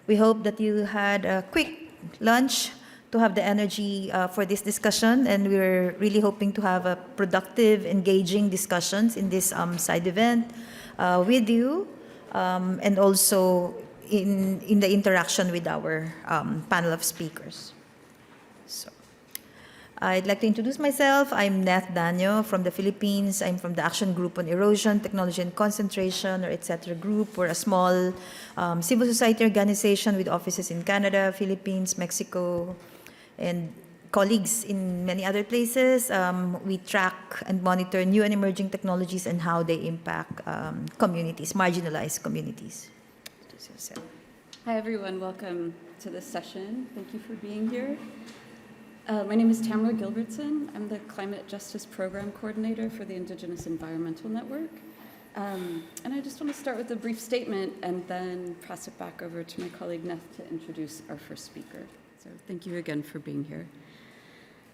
We hope that you had a quick lunch to have the energy for this discussion, and we're really hoping to have a productive, engaging discussions in this side event with you, and also in the interaction with our panel of speakers. So, I'd like to introduce myself. I'm Neth Daño from the Philippines. I'm from the Action Group on Erosion, Technology and Concentration, or etc. group. We're a small civil society organization with offices in Canada, Philippines, Mexico, and colleagues in many other places. We track and monitor new and emerging technologies and how they impact communities, marginalized communities. Hi everyone, welcome to this session. Thank you for being here. My name is Tamra Gilbertson. I'm the Climate Justice Program Coordinator for the Indigenous Environmental Network. And I just want to start with a brief statement and then pass it back over to my colleague Neth to introduce our first speaker. So thank you again for being here.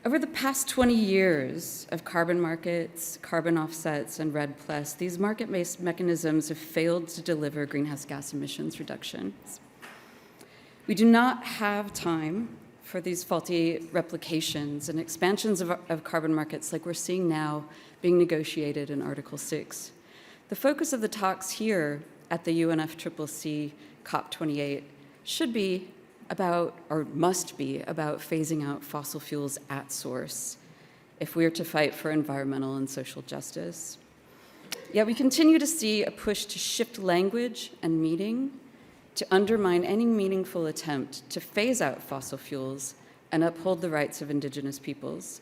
Over the past 20 years of carbon markets, carbon offsets, and REDD+, these market-based mechanisms have failed to deliver greenhouse gas emissions reductions. We do not have time for these faulty replications and expansions of carbon markets like we're seeing now being negotiated in Article 6. The focus of the talks here at the UNFCCC COP28 should be about, or must be, about phasing out fossil fuels at source if we are to fight for environmental and social justice. Yet we continue to see a push to shift language and meaning to undermine any meaningful attempt to phase out fossil fuels and uphold the rights of Indigenous peoples.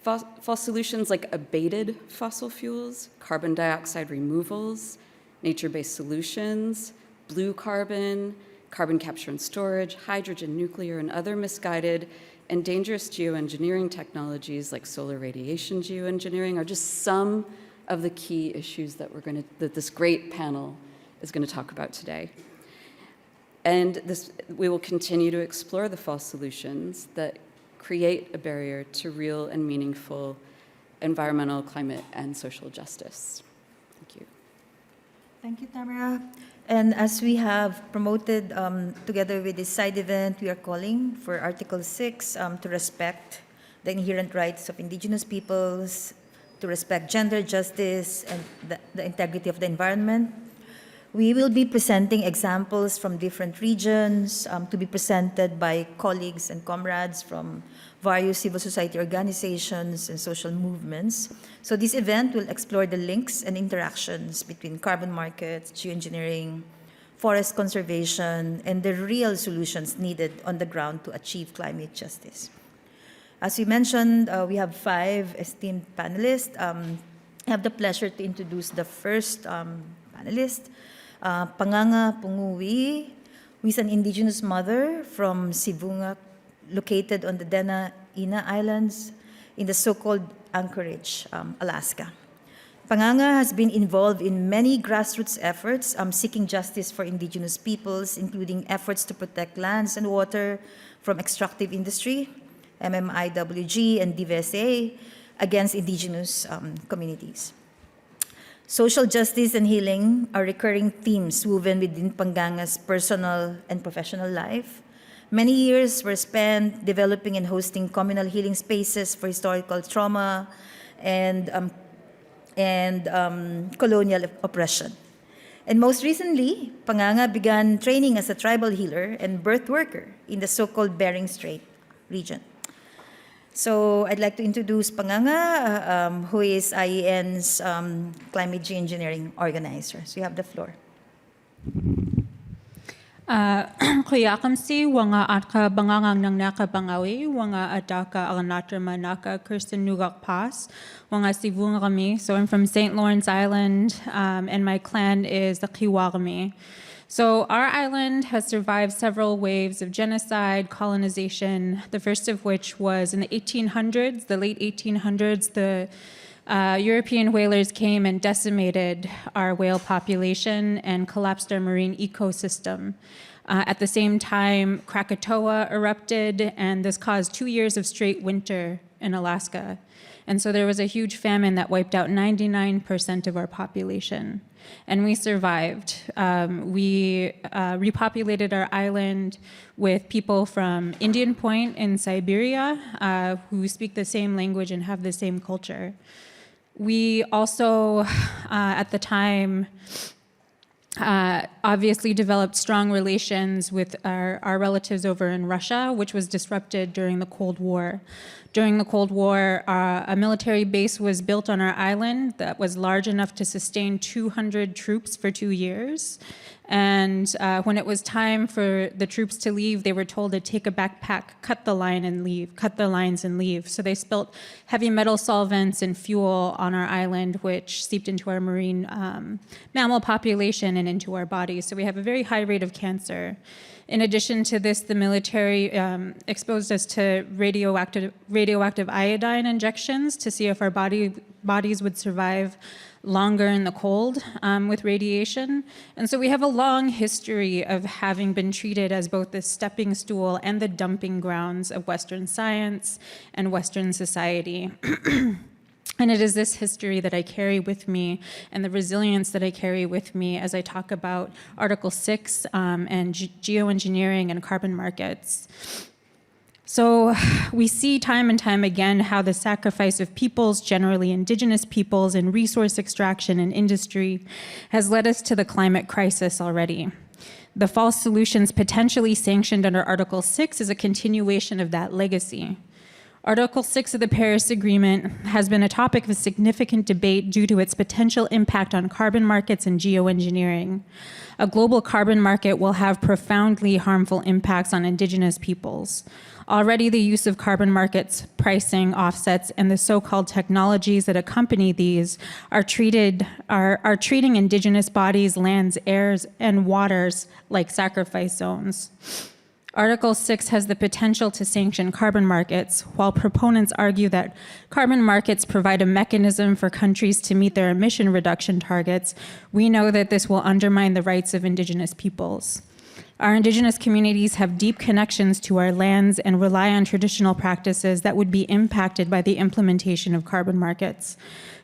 False solutions like abated fossil fuels, carbon dioxide removals, nature-based solutions, blue carbon, carbon capture and storage, hydrogen, nuclear, and other misguided and dangerous geoengineering technologies like solar radiation geoengineering are just some of the key issues that this great panel is going to talk about today. And we will continue to explore the false solutions that create a barrier to real and meaningful environmental, climate, and social justice. Thank you. Thank you, Tamra. And as we have promoted together with this side event, we are calling for Article 6 to respect the inherent rights of Indigenous peoples, to respect gender justice and the integrity of the environment. We will be presenting examples from different regions to be presented by colleagues and comrades from various civil society organizations and social movements. So this event will explore the links and interactions between carbon markets, geoengineering, forest conservation, and the real solutions needed on the ground to achieve climate justice. As we mentioned, we have 5 esteemed panelists. I have the pleasure to introduce the first panelist, Panganga Pungowiyi, who is an indigenous mother from Sivunga, located on the Dena'ina Islands in the so-called Anchorage, Alaska. Panganga has been involved in many grassroots efforts seeking justice for Indigenous peoples, including efforts to protect lands and water from extractive industry, MMIWG and DVSA, against Indigenous communities. Social justice and healing are recurring themes woven within Panganga's personal and professional life. Many years were spent developing and hosting communal healing spaces for historical trauma and colonial oppression. And most recently, Panganga began training as a tribal healer and birth worker in the so-called Bering Strait region. So I'd like to introduce Panganga, who is IEN's climate geoengineering organizer. So you have the floor. Kuyakamsi wanga atka bangangang nang naka bangawi wanga adaka alanatra manaka Kirsten Nugak Pass wanga sivunga kami. So I'm from St. Lawrence Island, and my clan is the Kiwagami. So our island has survived several waves of genocide, colonization, the first of which was in the 1800s, the late 1800s. The European whalers came and decimated our whale population and collapsed our marine ecosystem. At the same time, Krakatoa erupted, and this caused 2 years of straight winter in Alaska. And so there was a huge famine that wiped out 99% of our population. and we survived. We repopulated our island with people from Indian Point in Siberia who speak the same language and have the same culture. We also, at the time, obviously developed strong relations with our relatives over in Russia, which was disrupted during the Cold War. During the Cold War, a military base was built on our island that was large enough to sustain 200 troops for 2 years. And when it was time for the troops to leave, they were told to take a backpack, cut the lines and leave. So they spilt heavy metal solvents and fuel on our island, which seeped into our marine mammal population and into our bodies. So we have a very high rate of cancer. In addition to this, the military exposed us to radioactive iodine injections to see if our bodies would survive longer in the cold with radiation. And so we have a long history of having been treated as both the stepping stool and the dumping grounds of Western science and Western society. And it is this history that I carry with me and the resilience that I carry with me as I talk about Article 6 and geoengineering and carbon markets. So we see time and time again how the sacrifice of peoples, generally indigenous peoples, in resource extraction and industry has led us to the climate crisis already. The false solutions potentially sanctioned under Article 6 is a continuation of that legacy. Article 6 of the Paris Agreement has been a topic of significant debate due to its potential impact on carbon markets and geoengineering. A global carbon market will have profoundly harmful impacts on indigenous peoples. Already the use of carbon markets, pricing, offsets, and the so-called technologies that accompany these are treating indigenous bodies, lands, airs, and waters like sacrifice zones. Article 6 has the potential to sanction carbon markets, while proponents argue that carbon markets provide a mechanism for countries to meet their emission reduction targets. We know that this will undermine the rights of indigenous peoples. Our indigenous communities have deep connections to our lands and rely on traditional practices that would be impacted by the implementation of carbon markets.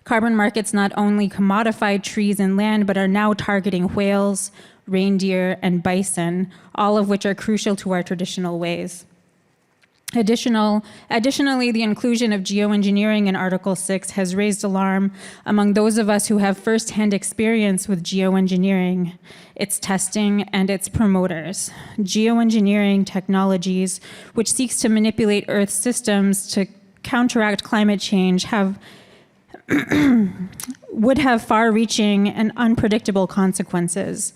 Carbon markets not only commodify trees and land, but are now targeting whales, reindeer, and bison, all of which are crucial to our traditional ways. Additionally, the inclusion of geoengineering in Article 6 has raised alarm among those of us who have firsthand experience with geoengineering, its testing, and its promoters. Geoengineering technologies, which seeks to manipulate Earth's systems to counteract climate change, would have far-reaching and unpredictable consequences.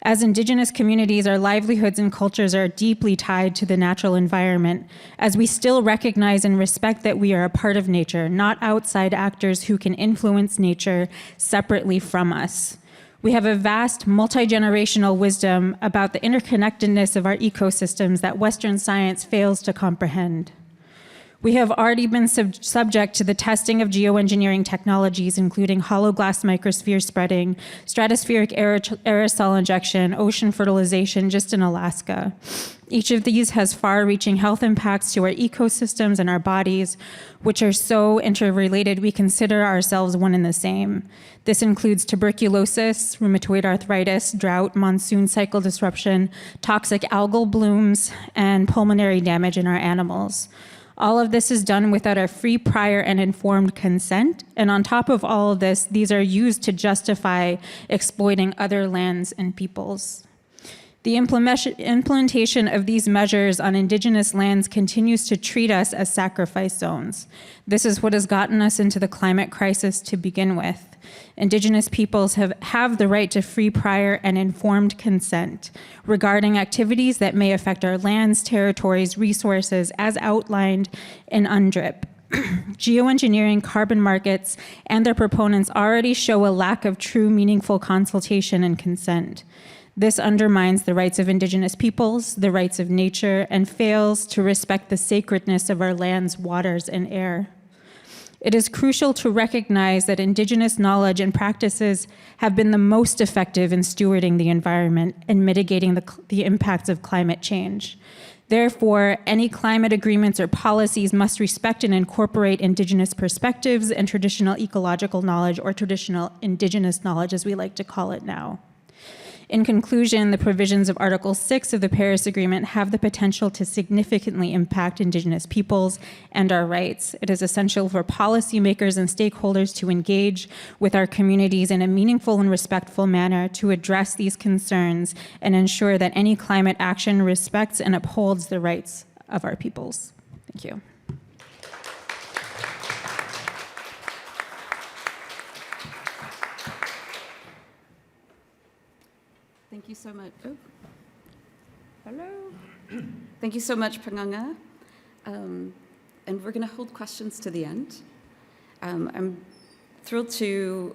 As indigenous communities, our livelihoods and cultures are deeply tied to the natural environment, as we still recognize and respect that we are a part of nature, not outside actors who can influence nature separately from us. We have a vast multi-generational wisdom about the interconnectedness of our ecosystems that Western science fails to comprehend. We have already been subject to the testing of geoengineering technologies, including hollow glass microsphere spreading, stratospheric aerosol injection, ocean fertilization, just in Alaska. Each of these has far-reaching health impacts to our ecosystems and our bodies, which are so interrelated we consider ourselves one and the same. This includes tuberculosis, rheumatoid arthritis, drought, monsoon cycle disruption, toxic algal blooms, and pulmonary damage in our animals. All of this is done without our free, prior, and informed consent. And on top of all of this, these are used to justify exploiting other lands and peoples. The implementation of these measures on indigenous lands continues to treat us as sacrifice zones. This is what has gotten us into the climate crisis to begin with. Indigenous peoples have the right to free, prior, and informed consent regarding activities that may affect our lands, territories, resources, as outlined in UNDRIP. Geoengineering, carbon markets, and their proponents already show a lack of true, meaningful consultation and consent. This undermines the rights of indigenous peoples, the rights of nature, and fails to respect the sacredness of our lands, waters, and air. It is crucial to recognize that indigenous knowledge and practices have been the most effective in stewarding the environment and mitigating the impacts of climate change. Therefore, any climate agreements or policies must respect and incorporate indigenous perspectives and traditional ecological knowledge, or traditional indigenous knowledge, as we like to call it now. In conclusion, the provisions of Article 6 of the Paris Agreement have the potential to significantly impact Indigenous peoples and our rights. It is essential for policymakers and stakeholders to engage with our communities in a meaningful and respectful manner to address these concerns and ensure that any climate action respects and upholds the rights of our peoples. Thank you. Thank you so much. Oh. Hello. Thank you so much, Panganga. And we're going to hold questions to the end. I'm thrilled to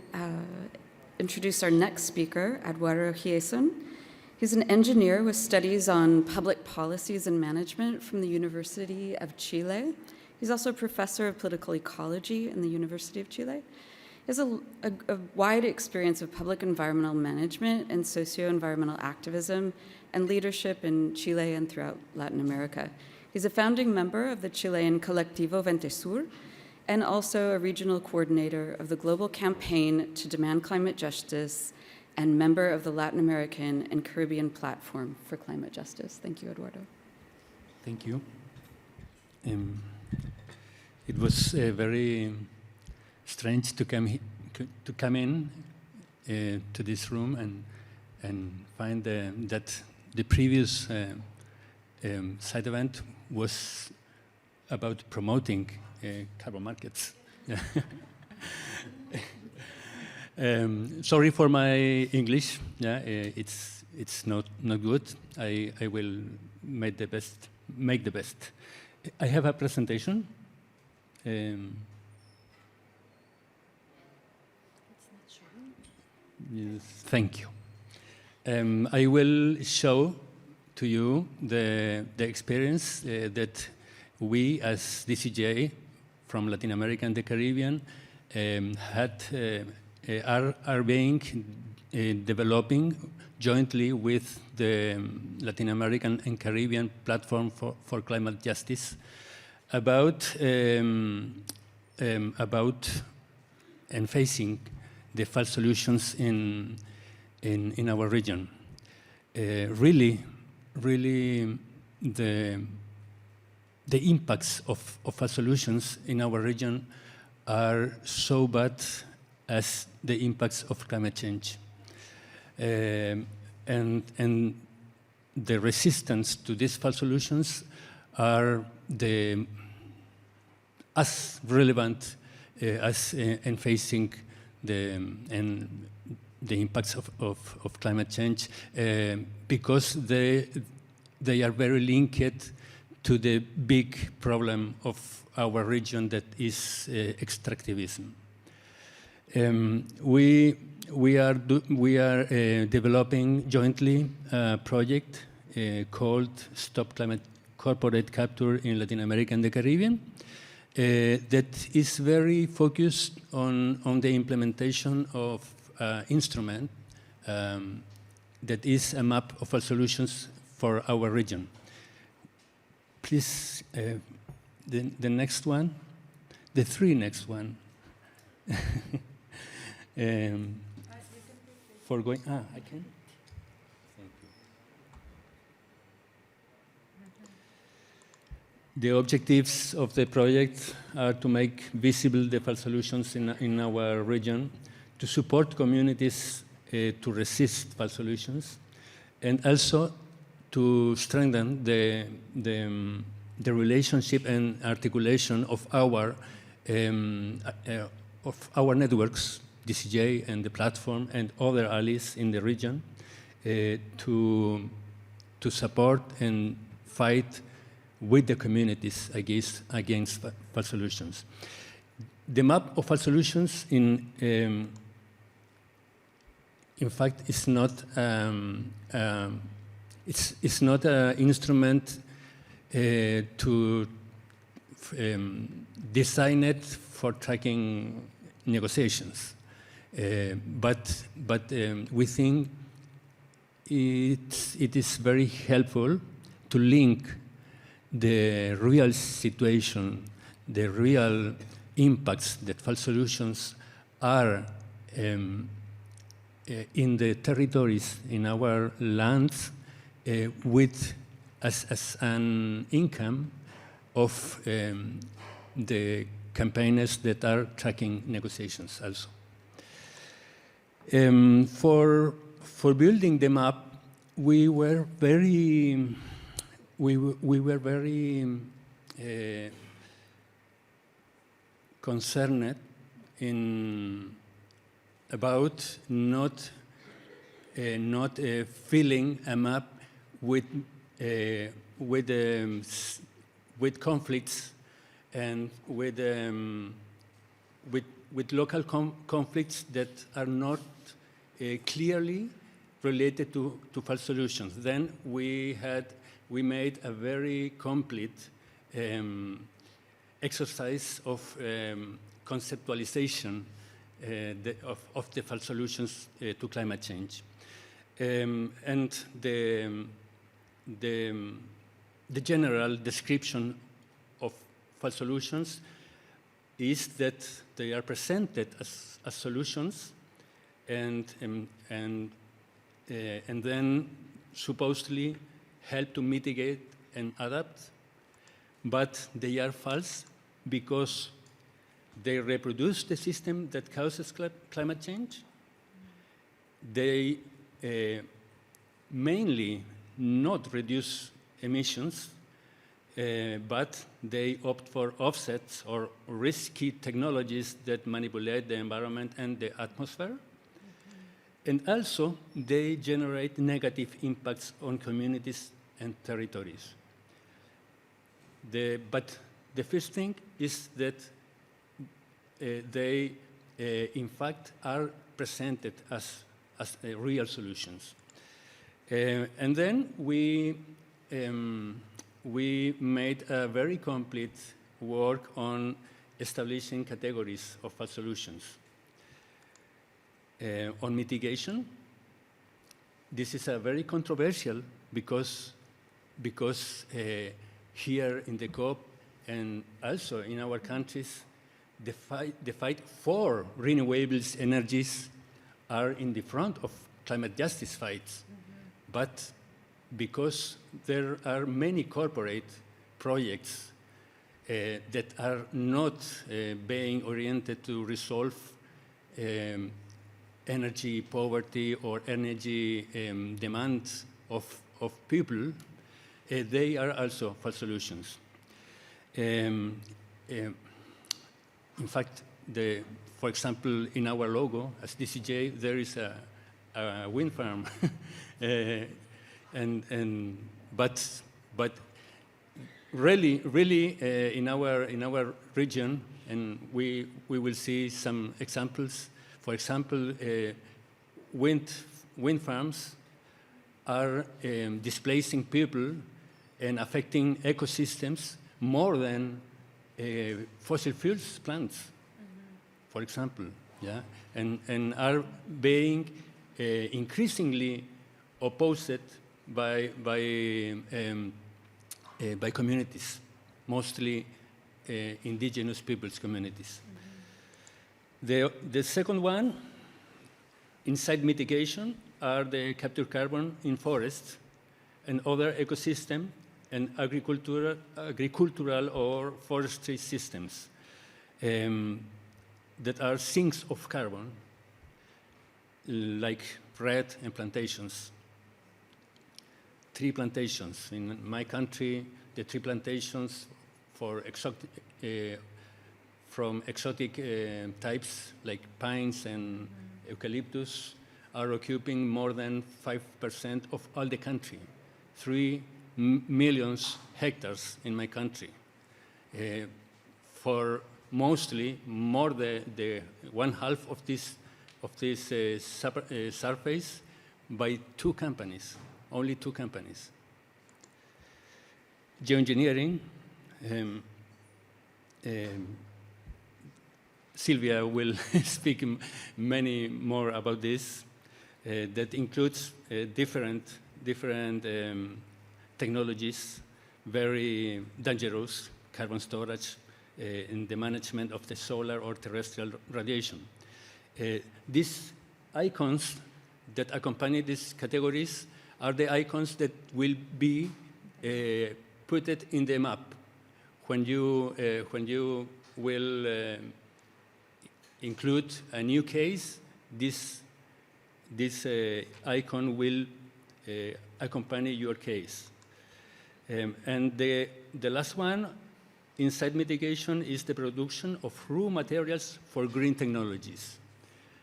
introduce our next speaker, Eduardo Giesen. He's an engineer with studies on public policies and management from the University of Chile. He's also a professor of political ecology in the University of Chile. He has a wide experience of public environmental management and socio-environmental activism and leadership in Chile and throughout Latin America. He's a founding member of the Chilean Colectivo Ventesur and also a regional coordinator of the global campaign to demand climate justice and member of the Latin American and Caribbean Platform for Climate Justice. Thank you, Eduardo. Thank you. It was very strange to come in to this room and find that the previous side event was about promoting carbon markets. Sorry for my English. Yeah, it's not good. I will make the best. I have a presentation. Yes, thank you. I will show to you the experience that we as DCJ from Latin America and the Caribbean are being developing jointly with the Latin American and Caribbean Platform for Climate Justice about and facing the false solutions in our region. Really, the impacts of false solutions in our region are so bad as the impacts of climate change. And the resistance to these false solutions are as relevant as in facing the impacts of climate change because they are very linked to the big problem of our region that is extractivism. We are developing jointly a project called Stop Climate Corporate Capture in Latin America and the Caribbean that is very focused on the implementation of instrument that is a map of our solutions for our region. Please, the next one, the three next one. For going, I can? Thank you. The objectives of the project are to make visible the false solutions in our region, to support communities to resist false solutions, and also to strengthen the relationship and articulation of our networks, DCJ and the platform and other allies in the region, to support and fight with the communities against false solutions. The map of false solutions, in fact, is not it's not an instrument to design it for tracking negotiations, but we think it is very helpful to link the real situation, the real impacts that false solutions are in the territories, in our lands, with as an income of the campaigners that are tracking negotiations also. For building the map, we were very concerned about not filling a map with conflicts and with local conflicts that are not clearly related to false solutions. Then we made a very complete exercise of conceptualization of the false solutions to climate change. And the general description of false solutions is that they are presented as solutions and then supposedly help to mitigate and adapt, but they are false because they reproduce the system that causes climate change. They mainly not reduce emissions, but they opt for offsets or risky technologies that manipulate the environment and the atmosphere. And also, they generate negative impacts on communities and territories. But the first thing is that they, in fact, are presented as real solutions. And then we made a very complete work on establishing categories of false solutions. On mitigation, this is a very controversial because here in the COP and also in our countries, the fight for renewables energies are in the front of climate justice fights. Mm-hmm. But because there are many corporate projects that are not being oriented to resolve energy poverty or energy demands of people, they are also false solutions. In fact, for example, in our logo, as DCJ, there is a wind farm, but really, in our region, and we will see some examples. For example, wind farms are displacing people and affecting ecosystems more than fossil fuels plants, mm-hmm. for example, yeah, and are being increasingly opposed by communities, mostly indigenous peoples communities. Mm-hmm. The second one, inside mitigation, are the captured carbon in forests and other ecosystem and agricultural or forestry systems that are sinks of carbon, like red and plantations. Tree plantations. In my country, the tree plantations from exotic types like pines and eucalyptus are occupying more than 5% of all the country, 3 million hectares in my country. For mostly more the 1/2 of this surface by 2 companies, only 2 companies. Geoengineering, Silvia will speak many more about this. That includes different technologies, very dangerous carbon storage in the management of the solar or terrestrial radiation. These icons that accompany these categories are the icons that will be put it in the map. When you will include a new case, this icon will accompany your case. And the last one, inside mitigation, is the production of raw materials for green technologies.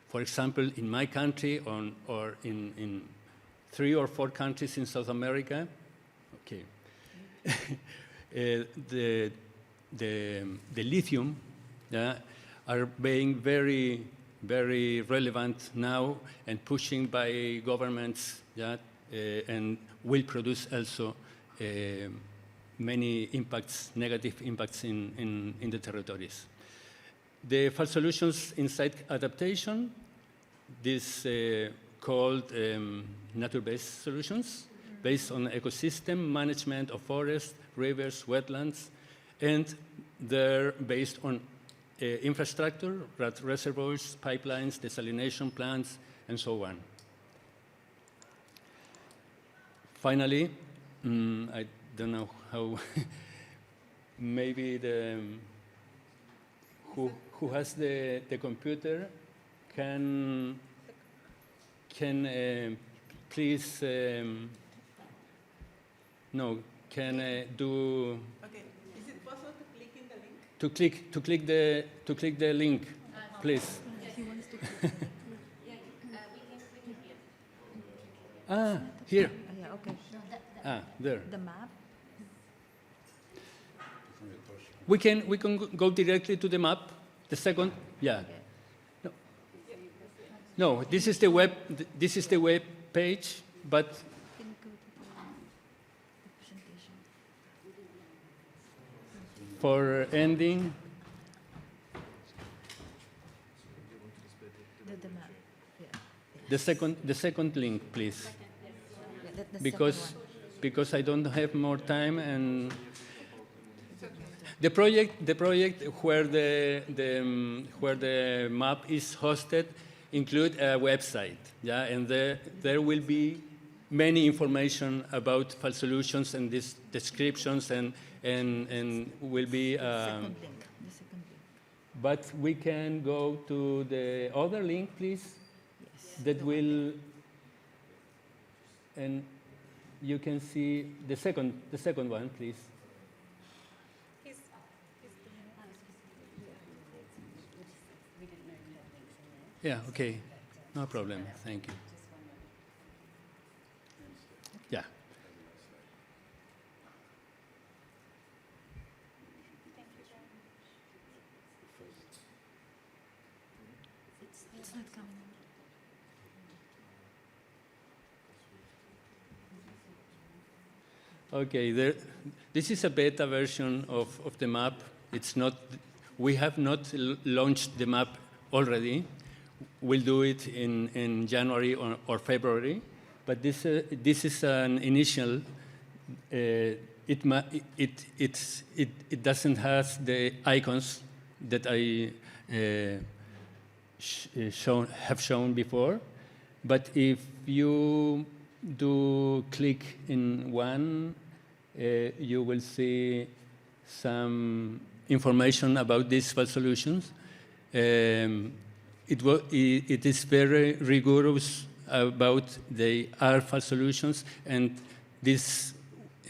For example, in my country or in 3 or 4 countries in South America, okay, the lithium are being very, very relevant now and pushing by governments, and will produce also many impacts, negative impacts in the territories. The fall solutions inside adaptation, this called nature-based solutions, based on ecosystem management of forests, rivers, wetlands, and they're based on infrastructure, reservoirs, pipelines, desalination plants, and so on. Finally, I don't know how, maybe who has the computer can please do. Okay. Is it possible to click in the link? To click the link, please. He wants to click. Here. Yeah, okay. There. The map. We can go directly to the map. The second, yeah. Okay. No, this is the web page, but Can you go to the presentation? for ending, The map. Yeah. the second link, please, Yeah, that's the because second one. because I don't have more time. And the project where the map is hosted include a website, and there will be many information about fall solutions and these descriptions, and will be. The second link. But we can go to the other link, please. Yes. That will, and you can see the second one, please. Yeah, okay, no problem, thank you. Yeah. It's not coming. Okay, this is a beta version of the map. It's not, we have not launched the map already. We'll do it in January or February, but this is an initial. It doesn't have the icons that I have shown before, but if you do click in one, you will see some information about these fall solutions. It is very rigorous about the fall solutions, and this,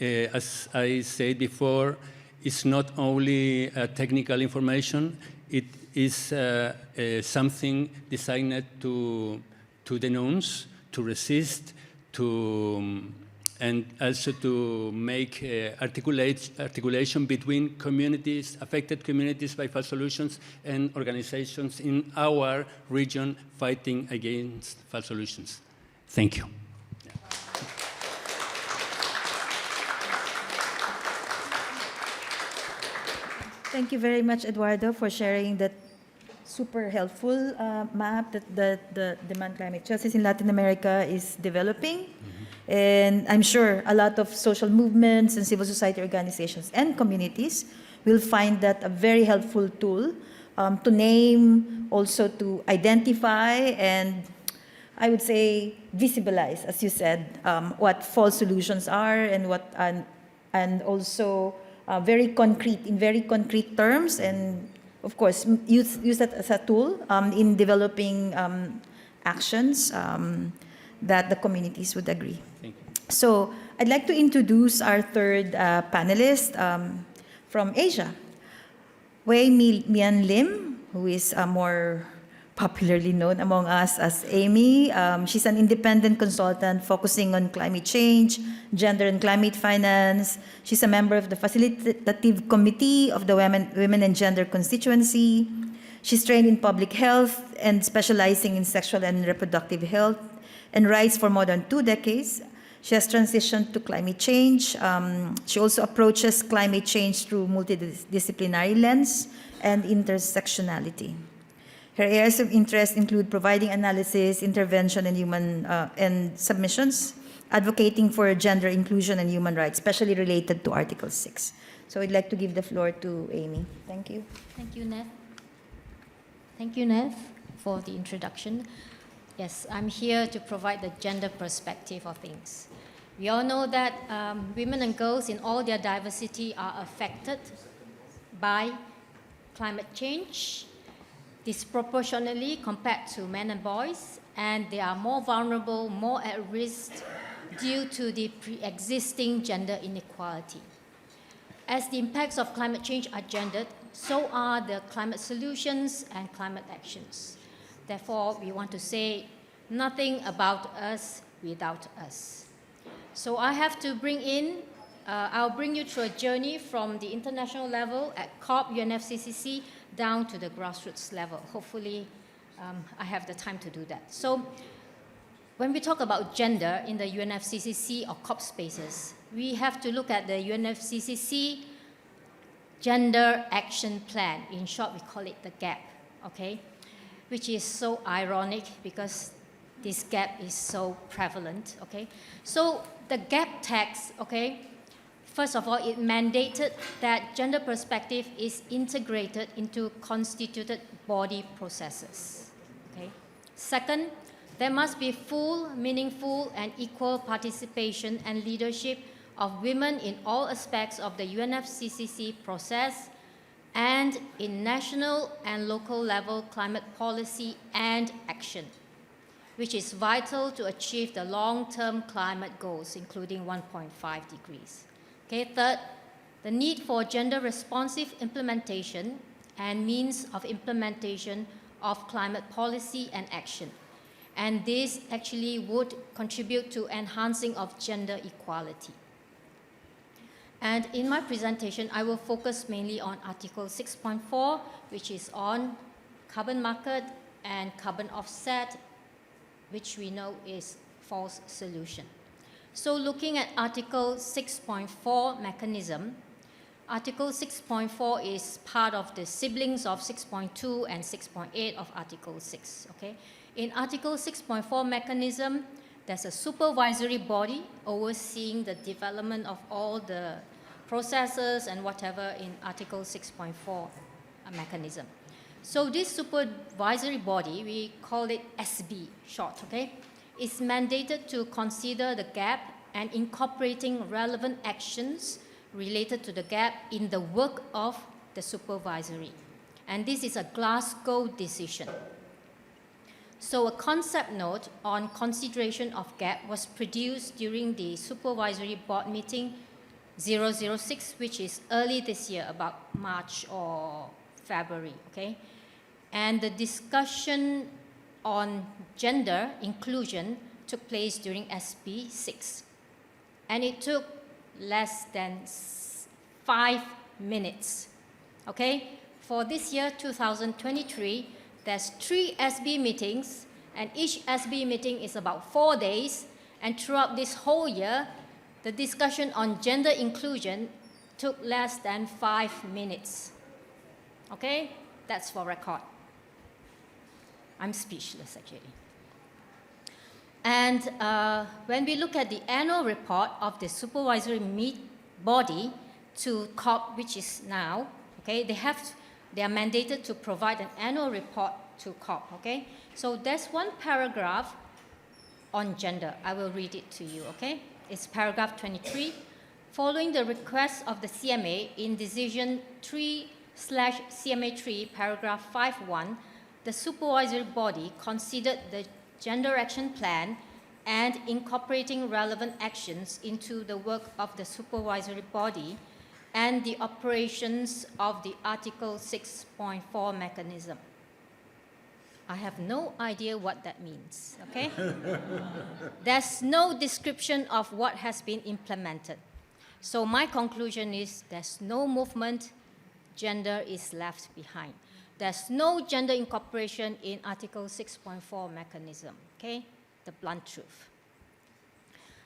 as I said before, is not only technical information. It is something designed to denounce, to resist, and also to make articulation between communities, affected communities by fall solutions, and organizations in our region fighting against fall solutions. Thank you. Thank you very much, Eduardo, for sharing that super helpful map that the demand climate justice in Latin America is developing. And I'm sure a lot of social movements and civil society organizations and communities will find that a very helpful tool to name, also to identify, and I would say visibilize, as you said, what false solutions are and and also very concrete, in very concrete terms, and of course use that as a tool in developing actions that the communities would agree. Thank you. So I'd like to introduce our third panelist from Asia, Hwei Mian Lim, who is more popularly known among us as Amy. She's an independent consultant focusing on climate change, gender and climate finance. She's a member of the facilitative committee of the Women and Gender constituency. She's trained in public health and specializing in sexual and reproductive health and writes for more than 2 decades. She has transitioned to climate change. She also approaches climate change through multidisciplinary lens and intersectionality. Her areas of interest include providing analysis, intervention, and and submissions, advocating for gender inclusion and human rights, especially related to Article 6. So I'd like to give the floor to Amy. Thank you. Thank you, Neth. Thank you, Neth, for the introduction. Yes, I'm here to provide the gender perspective of things. We all know that women and girls in all their diversity are affected by climate change disproportionately compared to men and boys, and they are more vulnerable, more at risk due to the pre-existing gender inequality. As the impacts of climate change are gendered, so are the climate solutions and climate actions. Therefore, we want to say nothing about us without us. So I have to I'll bring you through a journey from the international level at COP, UNFCCC, down to the grassroots level. Hopefully, I have the time to do that. So when we talk about gender in the UNFCCC or COP spaces, we have to look at the UNFCCC Gender Action Plan. In short, we call it the GAP, okay? Which is so ironic because this gap is so prevalent, okay? So the GAP text, okay, first of all, it mandated that gender perspective is integrated into constituted body processes, okay? Second, there must be full, meaningful, and equal participation and leadership of women in all aspects of the UNFCCC process and in national and local level climate policy and action, which is vital to achieve the long-term climate goals, including 1.5 degrees. Okay, third, the need for gender-responsive implementation and means of implementation of climate policy and action. And this actually would contribute to enhancing of gender equality. And in my presentation, I will focus mainly on Article 6.4, which is on carbon market and carbon offset, which we know is false solution. So looking at Article 6.4 mechanism, Article 6.4 is part of the siblings of 6.2 and 6.8 of Article 6, okay? In Article 6.4 mechanism, there's a supervisory body overseeing the development of all the processes and whatever in Article 6.4 mechanism. So this supervisory body, we call it SB, short, okay? Is mandated to consider the gap and incorporating relevant actions related to the gap in the work of the supervisory. And this is a Glasgow decision. So a concept note on consideration of gap was produced during the supervisory board meeting 006, which is early this year, about March or February, okay? And the discussion on gender inclusion took place during SB 6. And it took less than 5 minutes, okay? For this year, 2023, there's 3 SB meetings, and each SB meeting is about 4 days, and throughout this whole year, the discussion on gender inclusion took less than 5 minutes. Okay? That's for record. I'm speechless, actually. And when we look at the annual report of the supervisory body to COP, which is now, okay, they are mandated to provide an annual report to COP, okay? So there's one paragraph on gender. I will read it to you, okay? It's paragraph 23. Following the request of the CMA in decision 3/CMA3, paragraph 5.1, the supervisory body considered the Gender Action Plan and incorporating relevant actions into the work of the supervisory body and the operations of the Article 6.4 mechanism. I have no idea what that means, okay? There's no description of what has been implemented. So my conclusion is there's no movement, gender is left behind. There's no gender incorporation in Article 6.4 mechanism, okay? The blunt truth.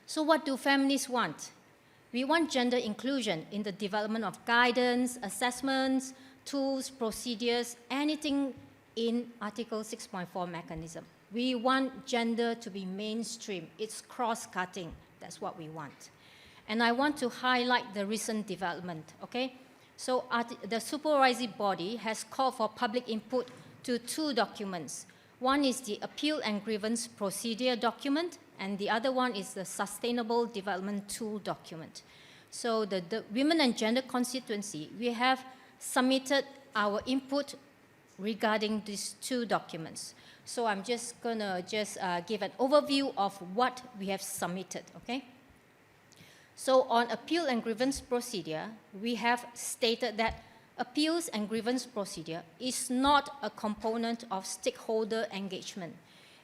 So what do feminists want? We want gender inclusion in the development of guidance, assessments, tools, procedures, anything in Article 6.4 mechanism. We want gender to be mainstream. It's cross-cutting. That's what we want. And I want to highlight the recent development, okay? So the supervisory body has called for public input to 2 documents. One is the Appeal and Grievance Procedure document, and the other one is the Sustainable Development Tool document. So the Women and Gender constituency, we have submitted our input regarding these 2 documents. So I'm just gonna give an overview of what we have submitted, okay? So on appeal and grievance procedure, we have stated that appeals and grievance procedure is not a component of stakeholder engagement.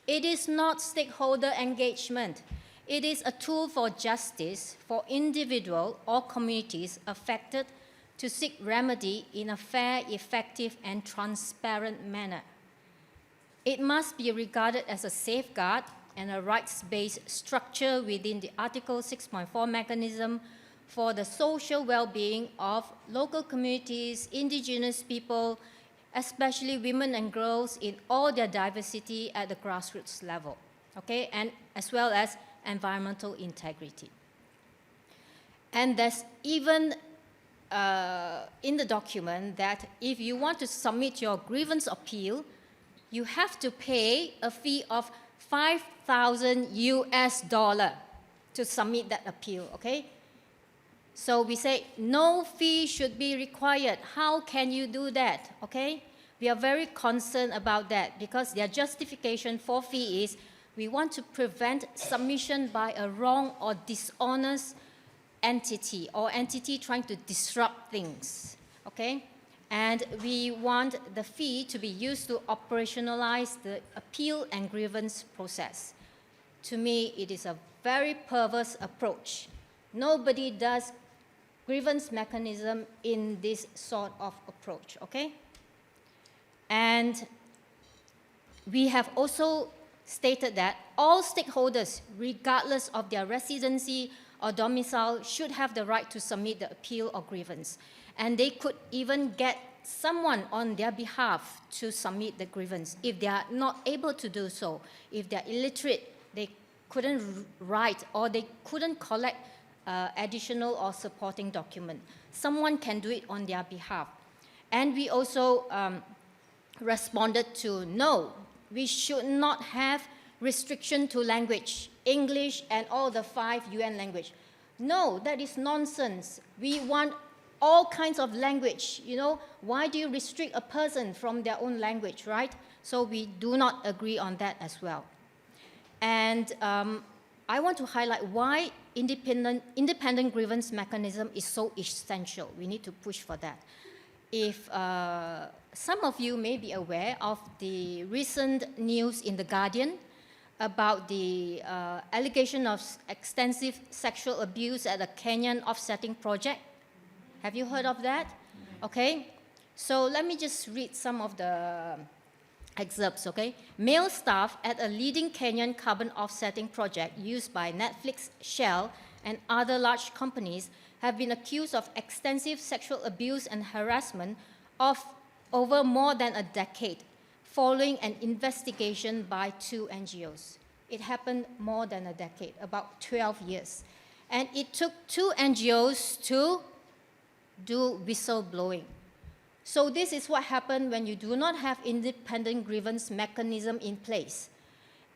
It is not stakeholder engagement. It is a tool for justice for individual or communities affected to seek remedy in a fair, effective, and transparent manner. It must be regarded as a safeguard and a rights-based structure within the Article 6.4 mechanism for the social well-being of local communities, indigenous people, especially women and girls in all their diversity at the grassroots level, okay, and as well as environmental integrity. And there's even in the document that if you want to submit your grievance appeal, you have to pay a fee of $5,000 to submit that appeal, okay? So we say no fee should be required. How can you do that, okay? We are very concerned about that because their justification for fee is we want to prevent submission by a wrong or dishonest entity or entity trying to disrupt things, okay? And we want the fee to be used to operationalize the appeal and grievance process. To me, it is a very perverse approach. Nobody does grievance mechanism in this sort of approach, okay? And we have also stated that all stakeholders, regardless of their residency or domicile, should have the right to submit the appeal or grievance. And they could even get someone on their behalf to submit the grievance if they are not able to do so. If they're illiterate, they couldn't write or they couldn't collect additional or supporting document. Someone can do it on their behalf. And we also responded to no, we should not have restriction to language, English and all the 5 UN language. No, that is nonsense. We want all kinds of language, you know. Why do you restrict a person from their own language, right? So we do not agree on that as well. And I want to highlight why independent grievance mechanism is so essential. We need to push for that. If some of you may be aware of the recent news in The Guardian about the allegation of extensive sexual abuse at a Kenyan offsetting project. Have you heard of that? Okay. So let me just read some of the excerpts, okay? Male staff at a leading Kenyan carbon offsetting project used by Netflix, Shell, and other large companies have been accused of extensive sexual abuse and harassment of over more than a decade, following an investigation by 2 NGOs. it happened more than a decade, about 12 years. And it took 2 NGOs to do whistleblowing. So this is what happened when you do not have independent grievance mechanism in place.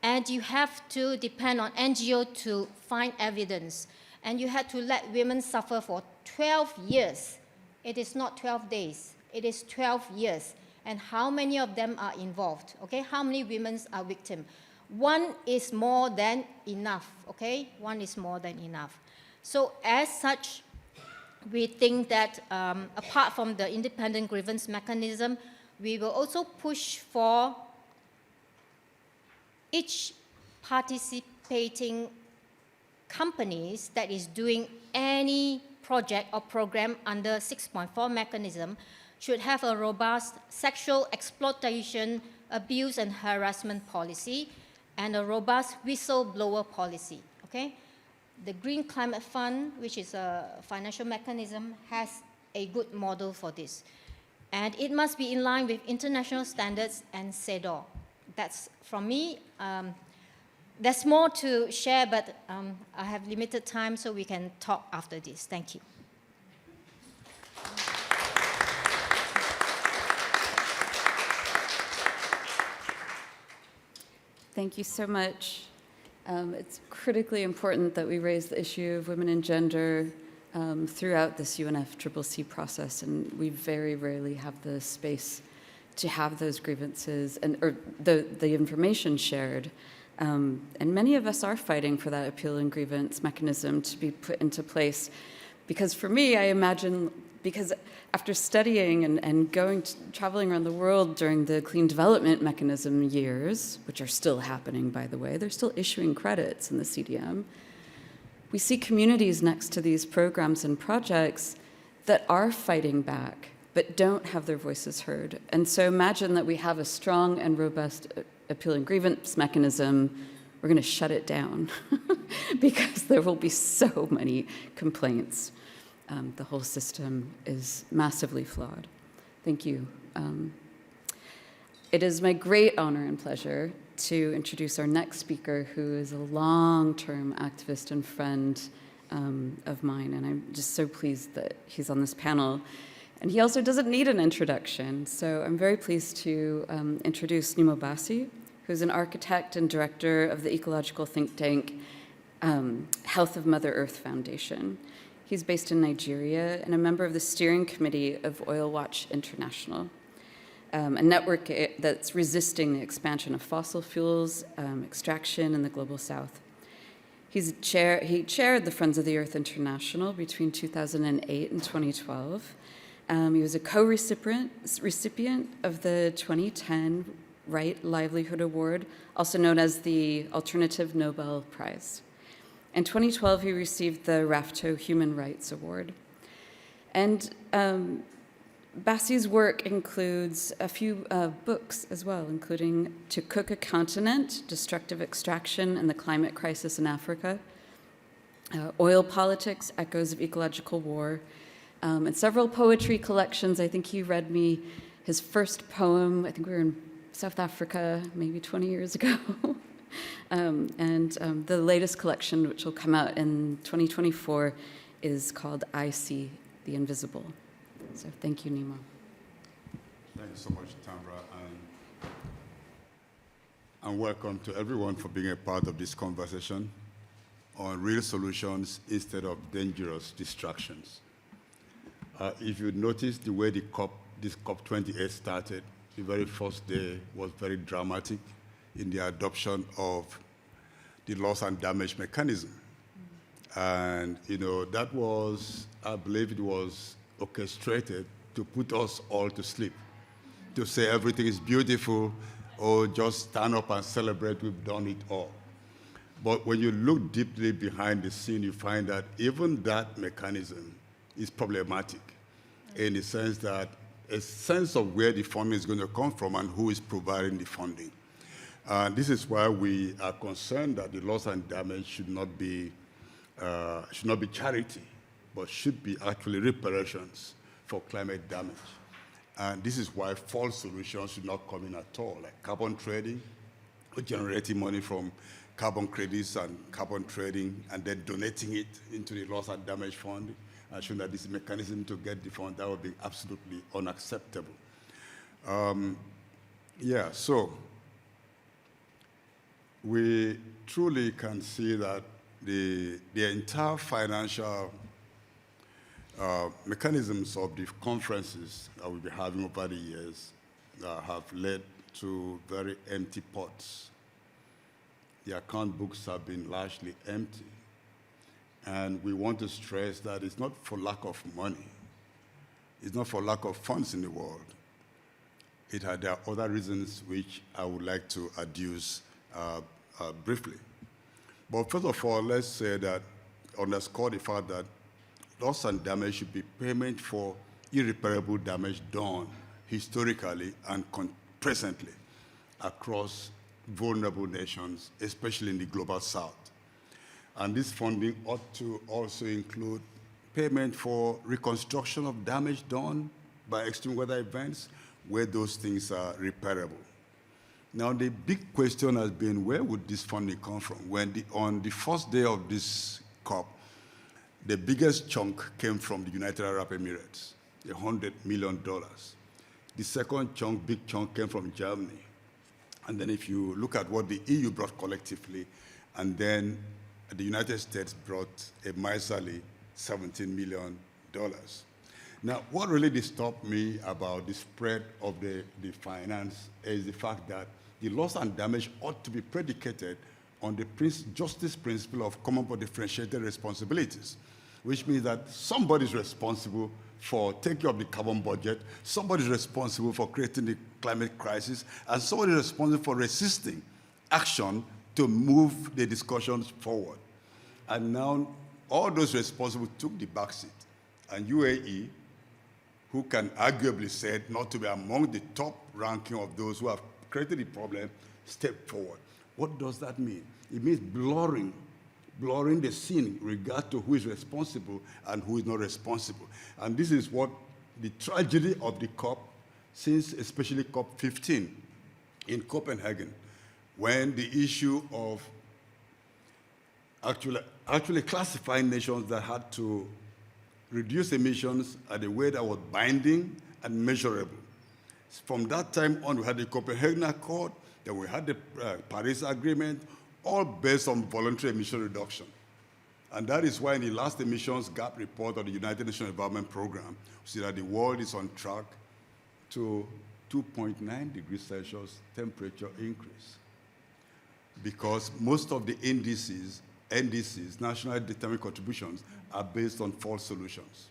And you have to depend on NGO to find evidence. And you had to let women suffer for 12 years. It is not 12 days, it is 12 years. And how many of them are involved, okay? How many women are victims? 1 is more than enough, okay? 1 is more than enough. So as such, we think that apart from the independent grievance mechanism, we will also push for each participating companies that is doing any project or program under 6.4 mechanism should have a robust sexual exploitation, abuse and harassment policy, and a robust whistleblower policy, okay? The Green Climate Fund, which is a financial mechanism, has a good model for this. And it must be in line with international standards and CEDAW. That's from me. There's more to share, but I have limited time, so we can talk after this. Thank you. Thank you so much. It's critically important that we raise the issue of women and gender throughout this UNFCCC process, and we very rarely have the space to have those grievances or the information shared. And many of us are fighting for that appeal and grievance mechanism to be put into place. Because for me, I imagine, because after studying and traveling around the world during the Clean Development Mechanism years, which are still happening, by the way, they're still issuing credits in the CDM, we see communities next to these programs and projects that are fighting back, but don't have their voices heard. And so imagine that we have a strong and robust appeal and grievance mechanism. We're going to shut it down because there will be so many complaints. The whole system is massively flawed. Thank you. It is my great honor and pleasure to introduce our next speaker, who is a long-term activist and friend of mine, and I'm just so pleased that he's on this panel. And he also doesn't need an introduction, so I'm very pleased to introduce Nnimmo Bassey, who's an architect and director of the ecological think tank Health of Mother Earth Foundation. He's based in Nigeria and a member of the steering committee of Oil Watch International, a network that's resisting the expansion of fossil fuels, extraction in the global south. He chaired the Friends of the Earth International between 2008 and 2012. He was a co-recipient of the 2010 Right Livelihood Award, also known as the Alternative Nobel Prize. In 2012, he received the RAFTO Human Rights Award. And Bassey's work includes a few books as well, including To Cook a Continent, Destructive Extraction and the Climate Crisis in Africa, Oil Politics, Echoes of Ecological War, and several poetry collections. I think he read me his first poem. I think we were in South Africa maybe 20 years ago. And the latest collection, which will come out in 2024, is called I See the Invisible. So thank you, Nnimmo. Thank you so much, Tamra, and welcome to everyone for being a part of this conversation on real solutions instead of dangerous distractions. If you notice the way this COP28 started, the very first day was very dramatic in the adoption of the loss and damage mechanism. And, that was, I believe it was orchestrated to put us all to sleep, to say everything is beautiful, or just stand up and celebrate, we've done it all. But when you look deeply behind the scene, you find that even that mechanism is problematic in the sense that a sense of where the funding is going to come from and who is providing the funding. This is why we are concerned that the loss and damage should not be charity, but should be actually reparations for climate damage. And this is why false solutions should not come in at all, like carbon trading, generating money from carbon credits and carbon trading, and then donating it into the loss and damage fund, and showing that this mechanism to get the fund, that would be absolutely unacceptable. Yeah, so we truly can see that the entire financial mechanisms of the conferences that we'll be having over the years have led to very empty pots. The account books have been largely empty. And we want to stress that it's not for lack of money. It's not for lack of funds in the world. There are other reasons which I would like to adduce briefly. But first of all, let's say that, underscore the fact that loss and damage should be payment for irreparable damage done historically and presently across vulnerable nations, especially in the global south. And this funding ought to also include payment for reconstruction of damage done by extreme weather events where those things are repairable. Now, the big question has been, where would this funding come from? On the first day of this COP, the biggest chunk came from the United Arab Emirates, $100 million. The second chunk, big chunk, came from Germany. And then if you look at what the EU brought collectively, and then the United States brought a miserly $17 million. Now, what really disturbed me about the spread of the finance is the fact that the loss and damage ought to be predicated on the justice principle of common but differentiated responsibilities, which means that somebody's responsible for taking up the carbon budget, somebody's responsible for creating the climate crisis, and somebody's responsible for resisting action to move the discussions forward. And now all those responsible took the backseat. And UAE, who can arguably said not to be among the top ranking of those who have created the problem, stepped forward. What does that mean? It means blurring the scene in regard to who is responsible and who is not responsible. And this is what the tragedy of the COP, since especially COP 15 in Copenhagen, when the issue of actually classifying nations that had to reduce emissions at a way that was binding and measurable. From that time on, we had the Copenhagen Accord, then we had the Paris Agreement, all based on voluntary emission reduction. And that is why in the last emissions gap report of the United Nations Environment Program, we see that the world is on track to 2.9 degrees Celsius temperature increase. Because most of the NDCs, nationally determined contributions, are based on false solutions,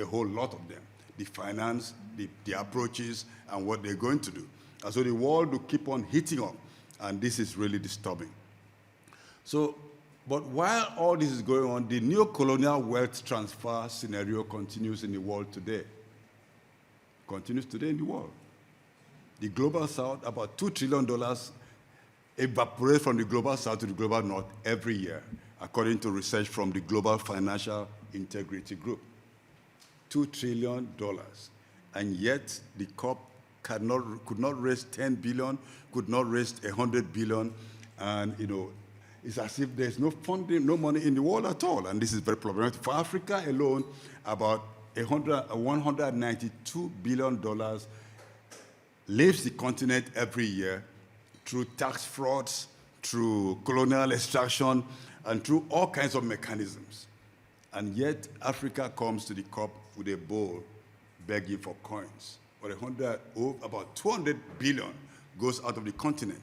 a whole lot of them. The finance, the approaches, and what they're going to do. And so the world will keep on heating up, and this is really disturbing. So, but while all this is going on, the neo-colonial wealth transfer scenario continues in the world today. Continues today in the world. The global south, about $2 trillion evaporate from the global south to the global north every year, according to research from the Global Financial Integrity Group. $2 trillion. And yet the COP could not raise 10 billion, could not raise 100 billion, and it's as if there's no funding, no money in the world at all, and this is very problematic. For Africa alone, about $192 billion leaves the continent every year through tax frauds, through colonial extraction, and through all kinds of mechanisms. And yet, Africa comes to the COP with a bowl begging for coins. But about 200 billion goes out of the continent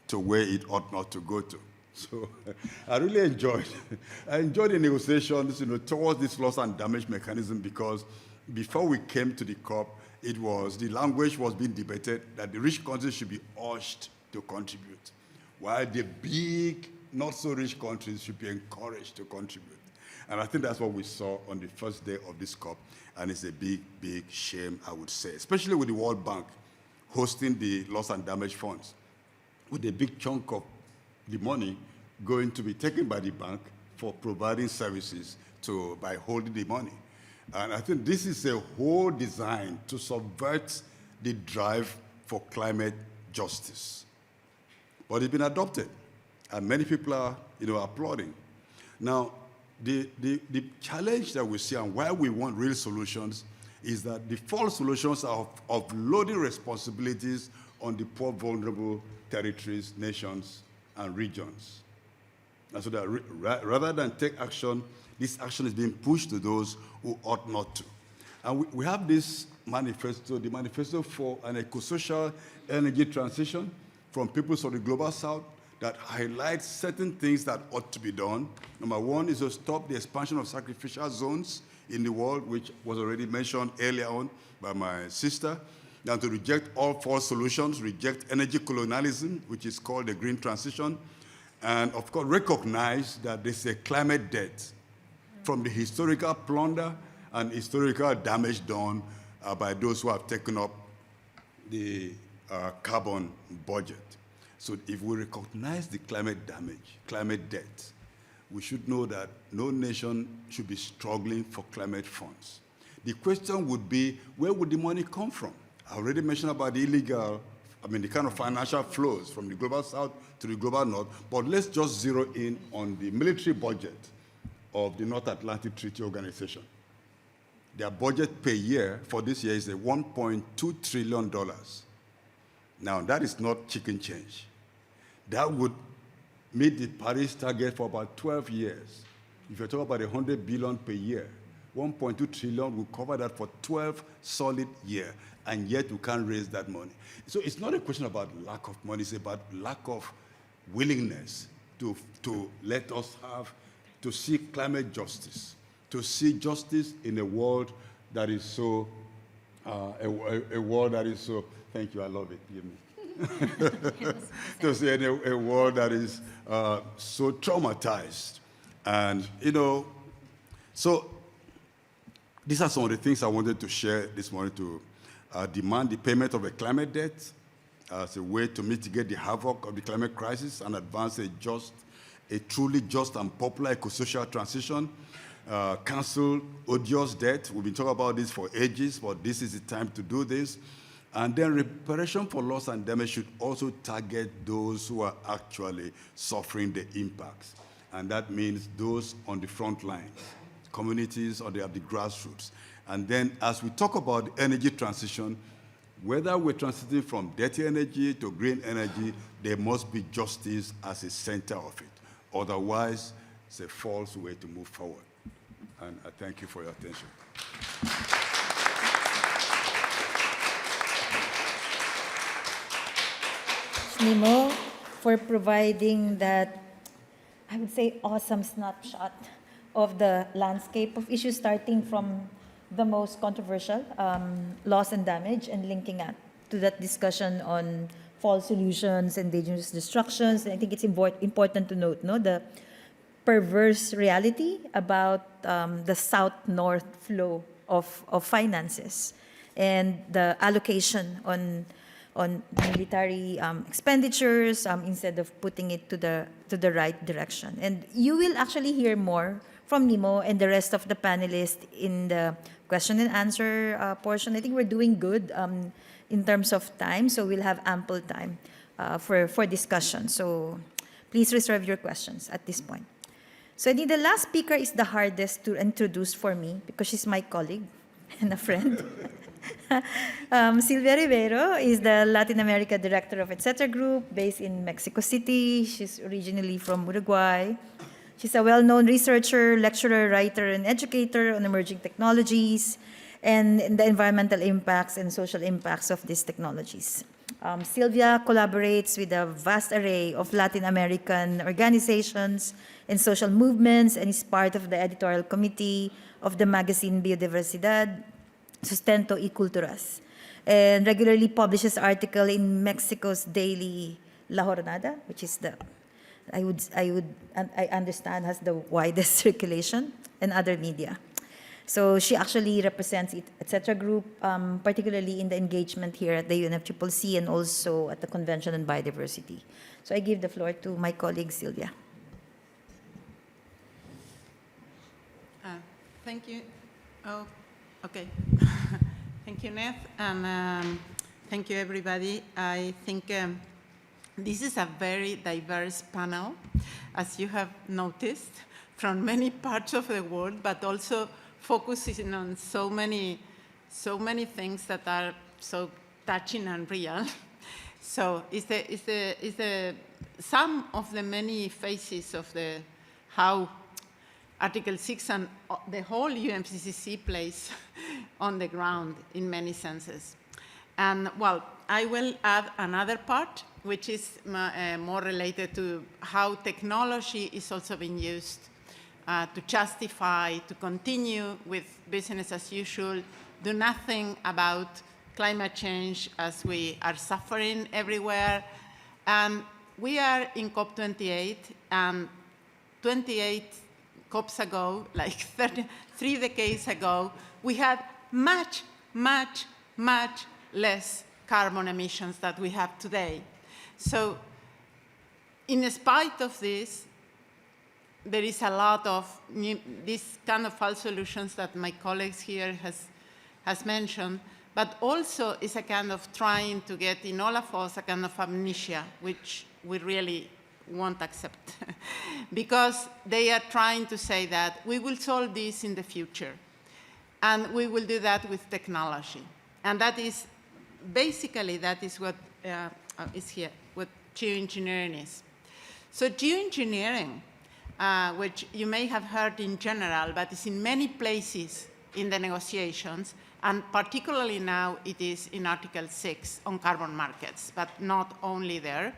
to where it ought not to go to. So I really enjoyed the negotiations towards this loss and damage mechanism, because before we came to the COP, the language was being debated that the rich countries should be urged to contribute, while the big, not so rich countries should be encouraged to contribute. And I think that's what we saw on the first day of this COP, and it's a big, big shame, I would say, especially with the World Bank hosting the loss and damage funds, with a big chunk of the money going to be taken by the bank for providing services by holding the money. And I think this is a whole design to subvert the drive for climate justice. but it's been adopted, and many people are, applauding. Now, the challenge that we see and why we want real solutions is that the false solutions are of loading responsibilities on the poor, vulnerable territories, nations, and regions. And so that rather than take action, this action is being pushed to those who ought not to. And we have this manifesto, the Manifesto for an Eco-Social Energy Transition from Peoples of the Global South, that highlights certain things that ought to be done. Number one is to stop the expansion of sacrificial zones in the world, which was already mentioned earlier on by my sister. Then to reject all false solutions, reject energy colonialism, which is called the green transition, and of course recognize that there's a climate debt from the historical plunder and historical damage done by those who have taken up the carbon budget. So if we recognize the climate damage, climate debt, we should know that no nation should be struggling for climate funds. The question would be, where would the money come from? I already mentioned about the the kind of financial flows from the global south to the global north, but let's just zero in on the military budget of the North Atlantic Treaty Organization. Their budget per year for this year is $1.2 trillion. Now, that is not chicken change. That would meet the Paris target for about 12 years. If you're talking about $100 billion per year, 1.2 trillion will cover that for 12 solid years, and yet we can't raise that money. So it's not a question about lack of money, it's about lack of willingness to let us to see climate justice, to see justice in a world that is so, a world that is so, thank you, I love it, give me. To see a world that is so traumatized. And, so these are some of the things I wanted to share this morning to demand the payment of a climate debt as a way to mitigate the havoc of the climate crisis and advance a truly just and popular eco-social transition. Cancel odious debt. We've been talking about this for ages, but this is the time to do this. And then reparation for loss and damage should also target those who are actually suffering the impacts. And that means those on the front lines, communities or at the grassroots. And then as we talk about energy transition, whether we're transiting from dirty energy to green energy, there must be justice as a center of it. Otherwise, it's a false way to move forward. And I thank you for your attention. Nnimmo, for providing that, I would say, awesome snapshot of the landscape of issues, starting from the most controversial, loss and damage, and linking up to that discussion on false solutions and dangerous destructions. And I think it's important to note, the perverse reality about the south-north flow of finances and the allocation on military expenditures instead of putting it to the right direction. And you will actually hear more from Nnimmo and the rest of the panelists in the question and answer portion. I think we're doing good in terms of time, so we'll have ample time for discussion. So please reserve your questions at this point. So I think the last speaker is the hardest to introduce for me because she's my colleague and a friend. Silvia Ribeiro is the Latin America Director of Etc. Group based in Mexico City. She's originally from Uruguay. She's a well-known researcher, lecturer, writer, and educator on emerging technologies and the environmental impacts and social impacts of these technologies. Silvia collaborates with a vast array of Latin American organizations and social movements and is part of the editorial committee of the magazine Biodiversidad, Sustento y Culturas, and regularly publishes articles in Mexico's daily La Jornada, which is I understand has the widest circulation, and other media. So she actually represents Etc. Group, particularly in the engagement here at the UNFCCC and also at the Convention on Biodiversity. So I give the floor to my colleague Silvia. Thank you. Oh, okay. Thank you, Neth, and thank you, everybody. I think This is a very diverse panel, as you have noticed, from many parts of the world, but also focusing on so many things that are so touching and real. So it's the some of the many phases of how Article 6 and the whole UNFCCC plays on the ground in many senses. And well, I will add another part, which is more related to how technology is also being used to justify, to continue with business as usual, do nothing about climate change as we are suffering everywhere. And we are in COP28, and 28 COPs ago, like 3 decades ago, we had much, much, much less carbon emissions that we have today. So in spite of this, there is a lot of these kind of false solutions that my colleagues here has mentioned, but also is a kind of trying to get in all of us a kind of amnesia, which we really won't accept. Because they are trying to say that we will solve this in the future, and we will do that with technology. And that is, basically, that is what is here, what geoengineering is. So geoengineering, which you may have heard in general, but is in many places in the negotiations, and particularly now it is in Article 6 on carbon markets, but not only there.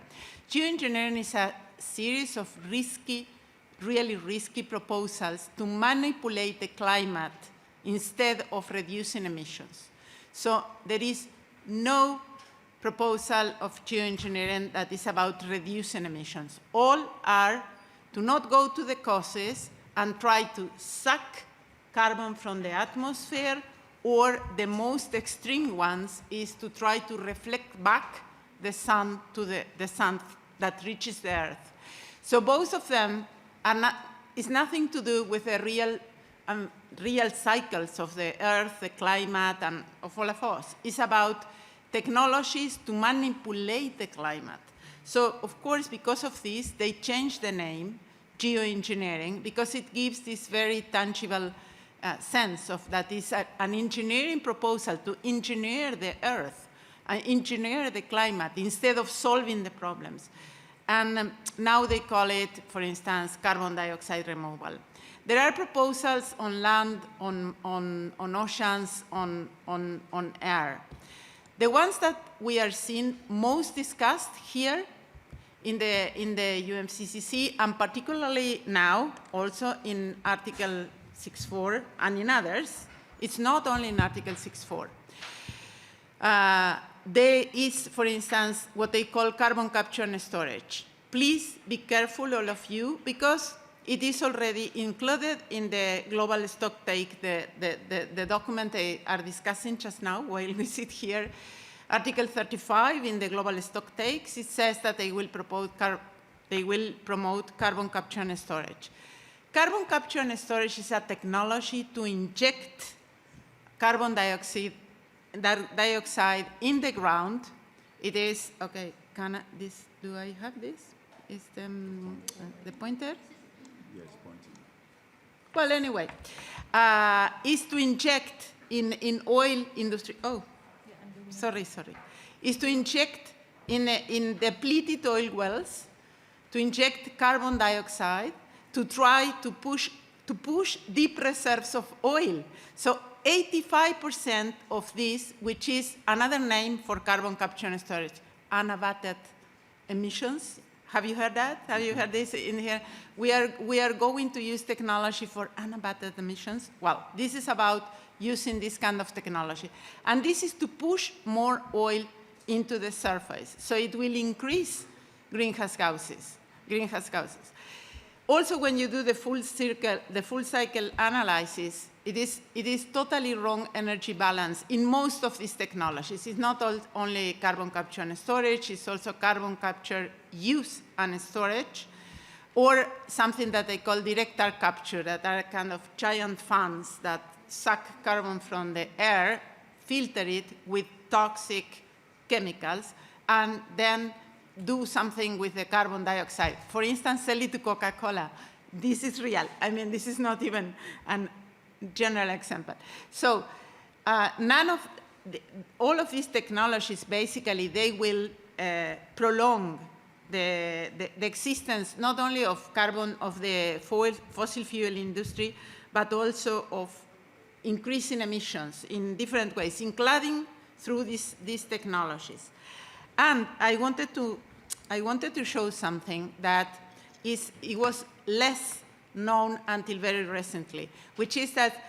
Geoengineering is a series of risky, really risky proposals to manipulate the climate instead of reducing emissions. So there is no proposal of geoengineering that is about reducing emissions. All are to not go to the causes and try to suck carbon from the atmosphere, or the most extreme ones is to try to reflect back the sun to the sun that reaches the earth. So both of them is nothing to do with the real cycles of the earth, the climate, and of all of us. It's about technologies to manipulate the climate. So of course, because of this, they changed the name, geoengineering, because it gives this very tangible sense of that is an engineering proposal to engineer the earth, engineer the climate instead of solving the problems. And now they call it, for instance, carbon dioxide removal. There are proposals on land, on oceans, on air. The ones that we are seeing most discussed here in the UNFCCC, and particularly now also in Article 6.4 and in others, it's not only in Article 6.4. There is, for instance, what they call carbon capture and storage. Please be careful, all of you, because it is already included in the global stocktake, the document they are discussing just now while we sit here. Article 35 in the global stocktakes, it says that they will promote carbon capture and storage. Carbon capture and storage is a technology to inject carbon dioxide in the ground. It is, okay, do I have this? Is the pointer? Yes, pointing. Well, anyway, is to inject in oil industry, is to inject in depleted oil wells, to inject carbon dioxide, to try to push deep reserves of oil. So 85% of this, which is another name for carbon capture and storage, unabated emissions. Have you heard that? Have you heard this in here? We are going to use technology for unabated emissions. Well, this is about using this kind of technology. And this is to push more oil into the surface. So it will increase greenhouse gases. Also, when you do the full cycle analysis, it is totally wrong energy balance in most of these technologies. It's not only carbon capture and storage, it's also carbon capture use and storage, or something that they call direct air capture, that are kind of giant fans that suck carbon from the air, filter it with toxic chemicals, and then do something with the carbon dioxide. For instance, sell it to Coca-Cola. This is real. I mean, this is not even a general example. So all of these technologies, basically, they will prolong the existence not only of carbon, of the fossil fuel industry, but also of increasing emissions in different ways, including through these technologies. And I wanted to show something that it was less known until very recently, which is that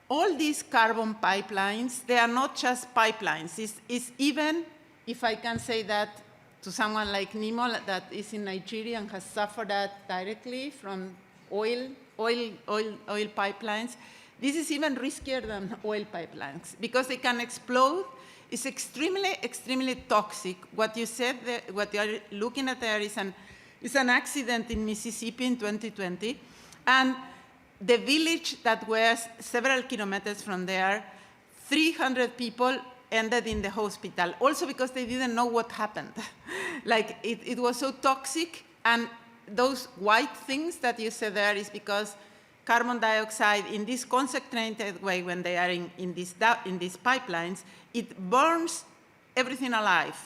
all these carbon pipelines, they are not just pipelines. It's even, if I can say that to someone like Nnimmo that is in Nigeria and has suffered that directly from oil pipelines, this is even riskier than oil pipelines because they can explode. It's extremely, extremely toxic. What you said, what you are looking at there is an accident in Mississippi in 2020. And the village that was several kilometers from there, 300 people ended in the hospital, also because they didn't know what happened. Like, it was so toxic, and those white things that you see there is because carbon dioxide, in this concentrated way, when they are in these pipelines, it burns everything alive,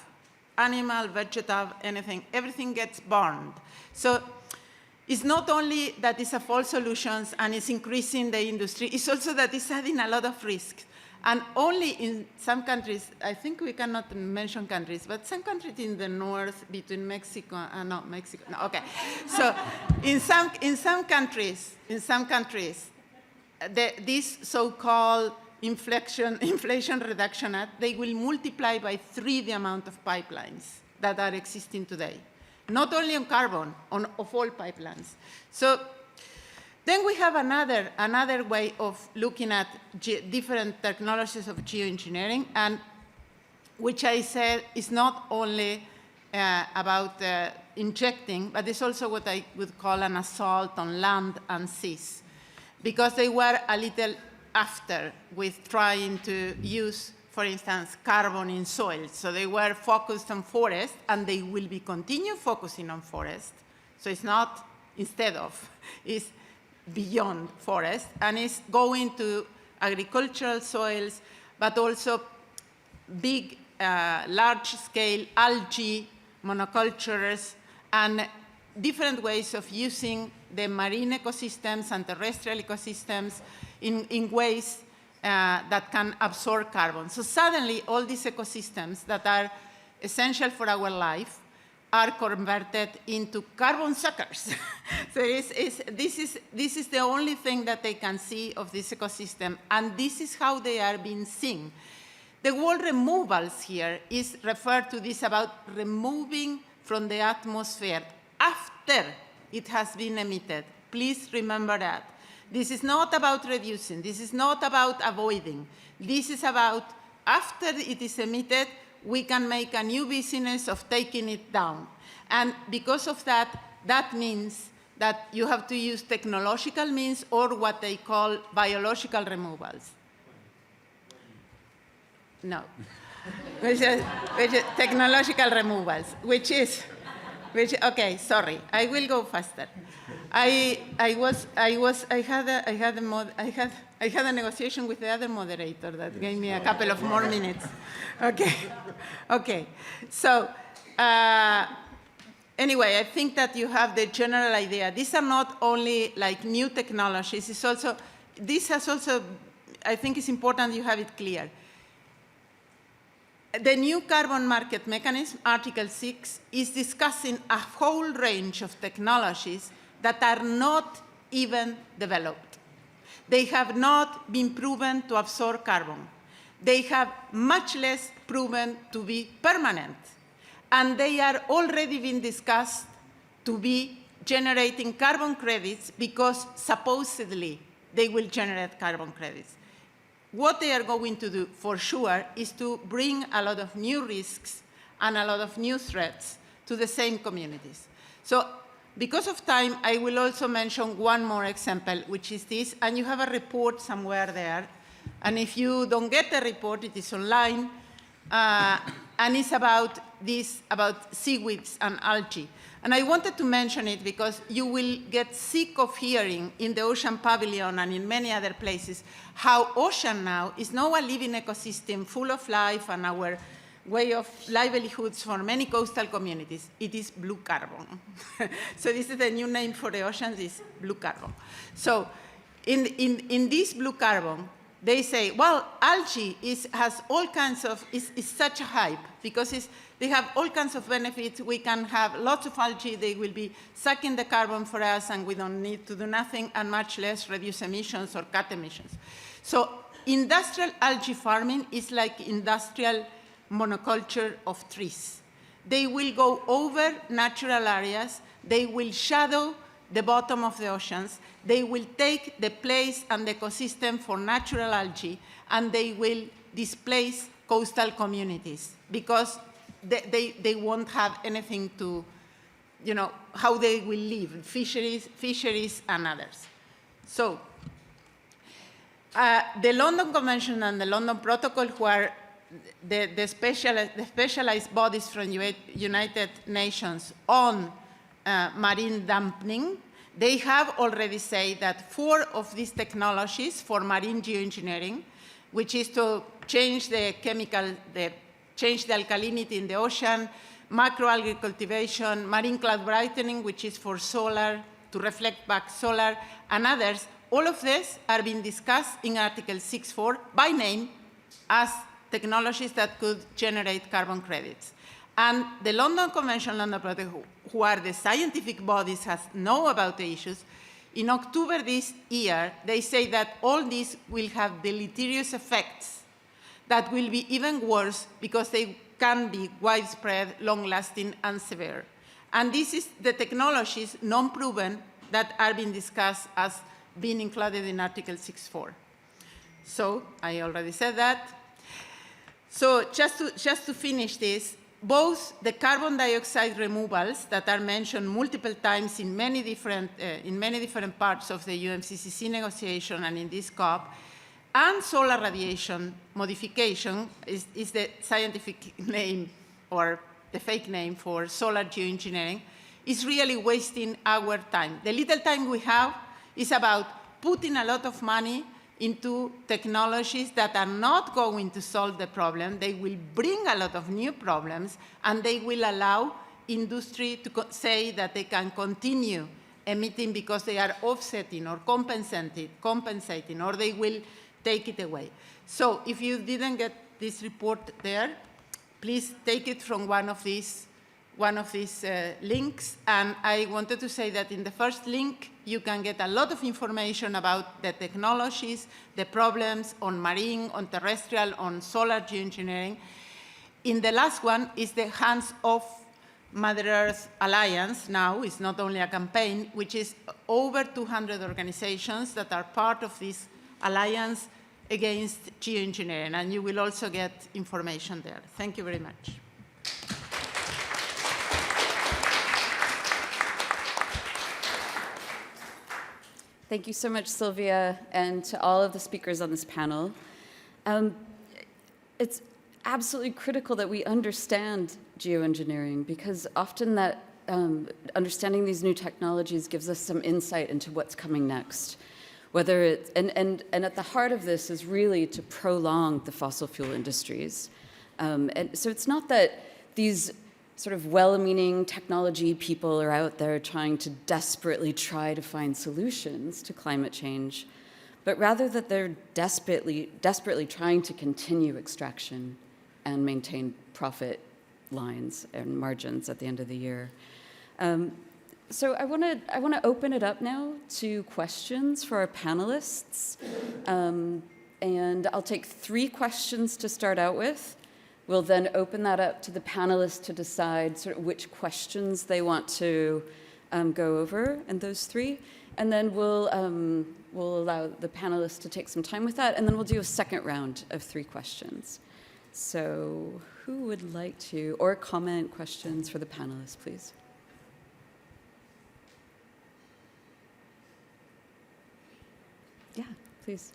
animal, vegetable, anything, everything gets burned. So it's not only that it's a false solution and it's increasing the industry, it's also that it's adding a lot of risk. And only in some countries, I think we cannot mention countries, but some countries in the north between Mexico, okay. So in some countries, this so-called Inflation Reduction Act, they will multiply by 3 the amount of pipelines that are existing today. Not only on carbon, of all pipelines. So then we have another way of looking at different technologies of geoengineering, and which I said is not only about injecting, but it's also what I would call an assault on land and seas, because they were a little after with trying to use, for instance, carbon in soil. So they were focused on forest, and they will be continue focusing on forest. So it's not instead of, it's beyond forest, and it's going to agricultural soils, but also big, large-scale algae monocultures, and different ways of using the marine ecosystems and terrestrial ecosystems in ways that can absorb carbon. So suddenly, all these ecosystems that are essential for our life are converted into carbon suckers. So this is the only thing that they can see of this ecosystem, and this is how they are being seen. The word removals here is referred to this about removing from the atmosphere after it has been emitted. Please remember that. This is not about reducing. This is not about avoiding. This is about after it is emitted, we can make a new business of taking it down. And because of that, that means that you have to use technological means or what they call biological removals. No. which is technological removals, okay, sorry, I will go faster. I had a negotiation with the other moderator that gave me a couple of more minutes. Okay. So anyway, I think that you have the general idea. These are not only like new technologies. It's also, this has also, I think it's important you have it clear. The new carbon market mechanism, Article 6, is discussing a whole range of technologies that are not even developed. They have not been proven to absorb carbon. They have much less proven to be permanent. And they are already being discussed to be generating carbon credits because supposedly they will generate carbon credits. What they are going to do, for sure, is to bring a lot of new risks and a lot of new threats to the same communities. So because of time, I will also mention one more example, which is this, and you have a report somewhere there. And if you don't get the report, it is online. and it's about seaweeds and algae. And I wanted to mention it because you will get sick of hearing in the Ocean Pavilion and in many other places how ocean now is now a living ecosystem full of life and our way of livelihoods for many coastal communities. It is blue carbon. So this is the new name for the oceans, is blue carbon. So in this blue carbon, they say, well, algae has all kinds of, is such a hype because they have all kinds of benefits. We can have lots of algae. They will be sucking the carbon for us, and we don't need to do nothing, and much less reduce emissions or cut emissions. So industrial algae farming is like industrial monoculture of trees. They will go over natural areas. They will shadow the bottom of the oceans. They will take the place and the ecosystem for natural algae, and they will displace coastal communities because they won't have anything to, how they will live, fisheries and others. So the London Convention and the London Protocol, who are the specialized bodies from United Nations on marine dumping, they have already said that 4 of these technologies for marine geoengineering, which is to change the change the alkalinity in the ocean, macroalgae cultivation, marine cloud brightening, which is for solar, to reflect back solar, and others, all of these are being discussed in Article 6.4 by name as technologies that could generate carbon credits. And the London Convention, London Protocol, who are the scientific bodies that know about the issues, in October this year, they say that all these will have deleterious effects that will be even worse because they can be widespread, long-lasting, and severe. And this is the technologies, non-proven, that are being discussed as being included in Article 6.4. So I already said that. So just to finish this, both the carbon dioxide removals that are mentioned multiple times in many different parts of the UNFCCC negotiation and in this COP, and solar radiation modification is the scientific name or the fake name for solar geoengineering, is really wasting our time. The little time we have is about putting a lot of money into technologies that are not going to solve the problem. They will bring a lot of new problems, and they will allow industry to say that they can continue emitting because they are offsetting or compensating, or they will take it away. So if you didn't get this report there, please take it from one of these links. And I wanted to say that in the first link, you can get a lot of information about the technologies, the problems on marine, on terrestrial, on solar geoengineering. In the last one is the Hands Off Mother Earth Alliance. Now it's not only a campaign, which is over 200 organizations that are part of this alliance against geoengineering. And you will also get information there. Thank you very much. Thank you so much, Silvia, and to all of the speakers on this panel. It's absolutely critical that we understand geoengineering, because often that understanding these new technologies gives us some insight into what's coming next. Whether it's, and at the heart of this is really to prolong the fossil fuel industries. And so it's not that these sort of well-meaning technology people are out there trying to desperately try to find solutions to climate change, but rather that they're desperately trying to continue extraction and maintain profit lines and margins at the end of the year. So I want to open it up now to questions for our panelists, and I'll take 3 questions to start out with. We'll then open that up to the panelists to decide sort of which questions they want to go over in those 3. And then we'll allow the panelists to take some time with that, and then we'll do a second round of 3 questions. So who would like to, or comment questions for the panelists, please? Yeah, please.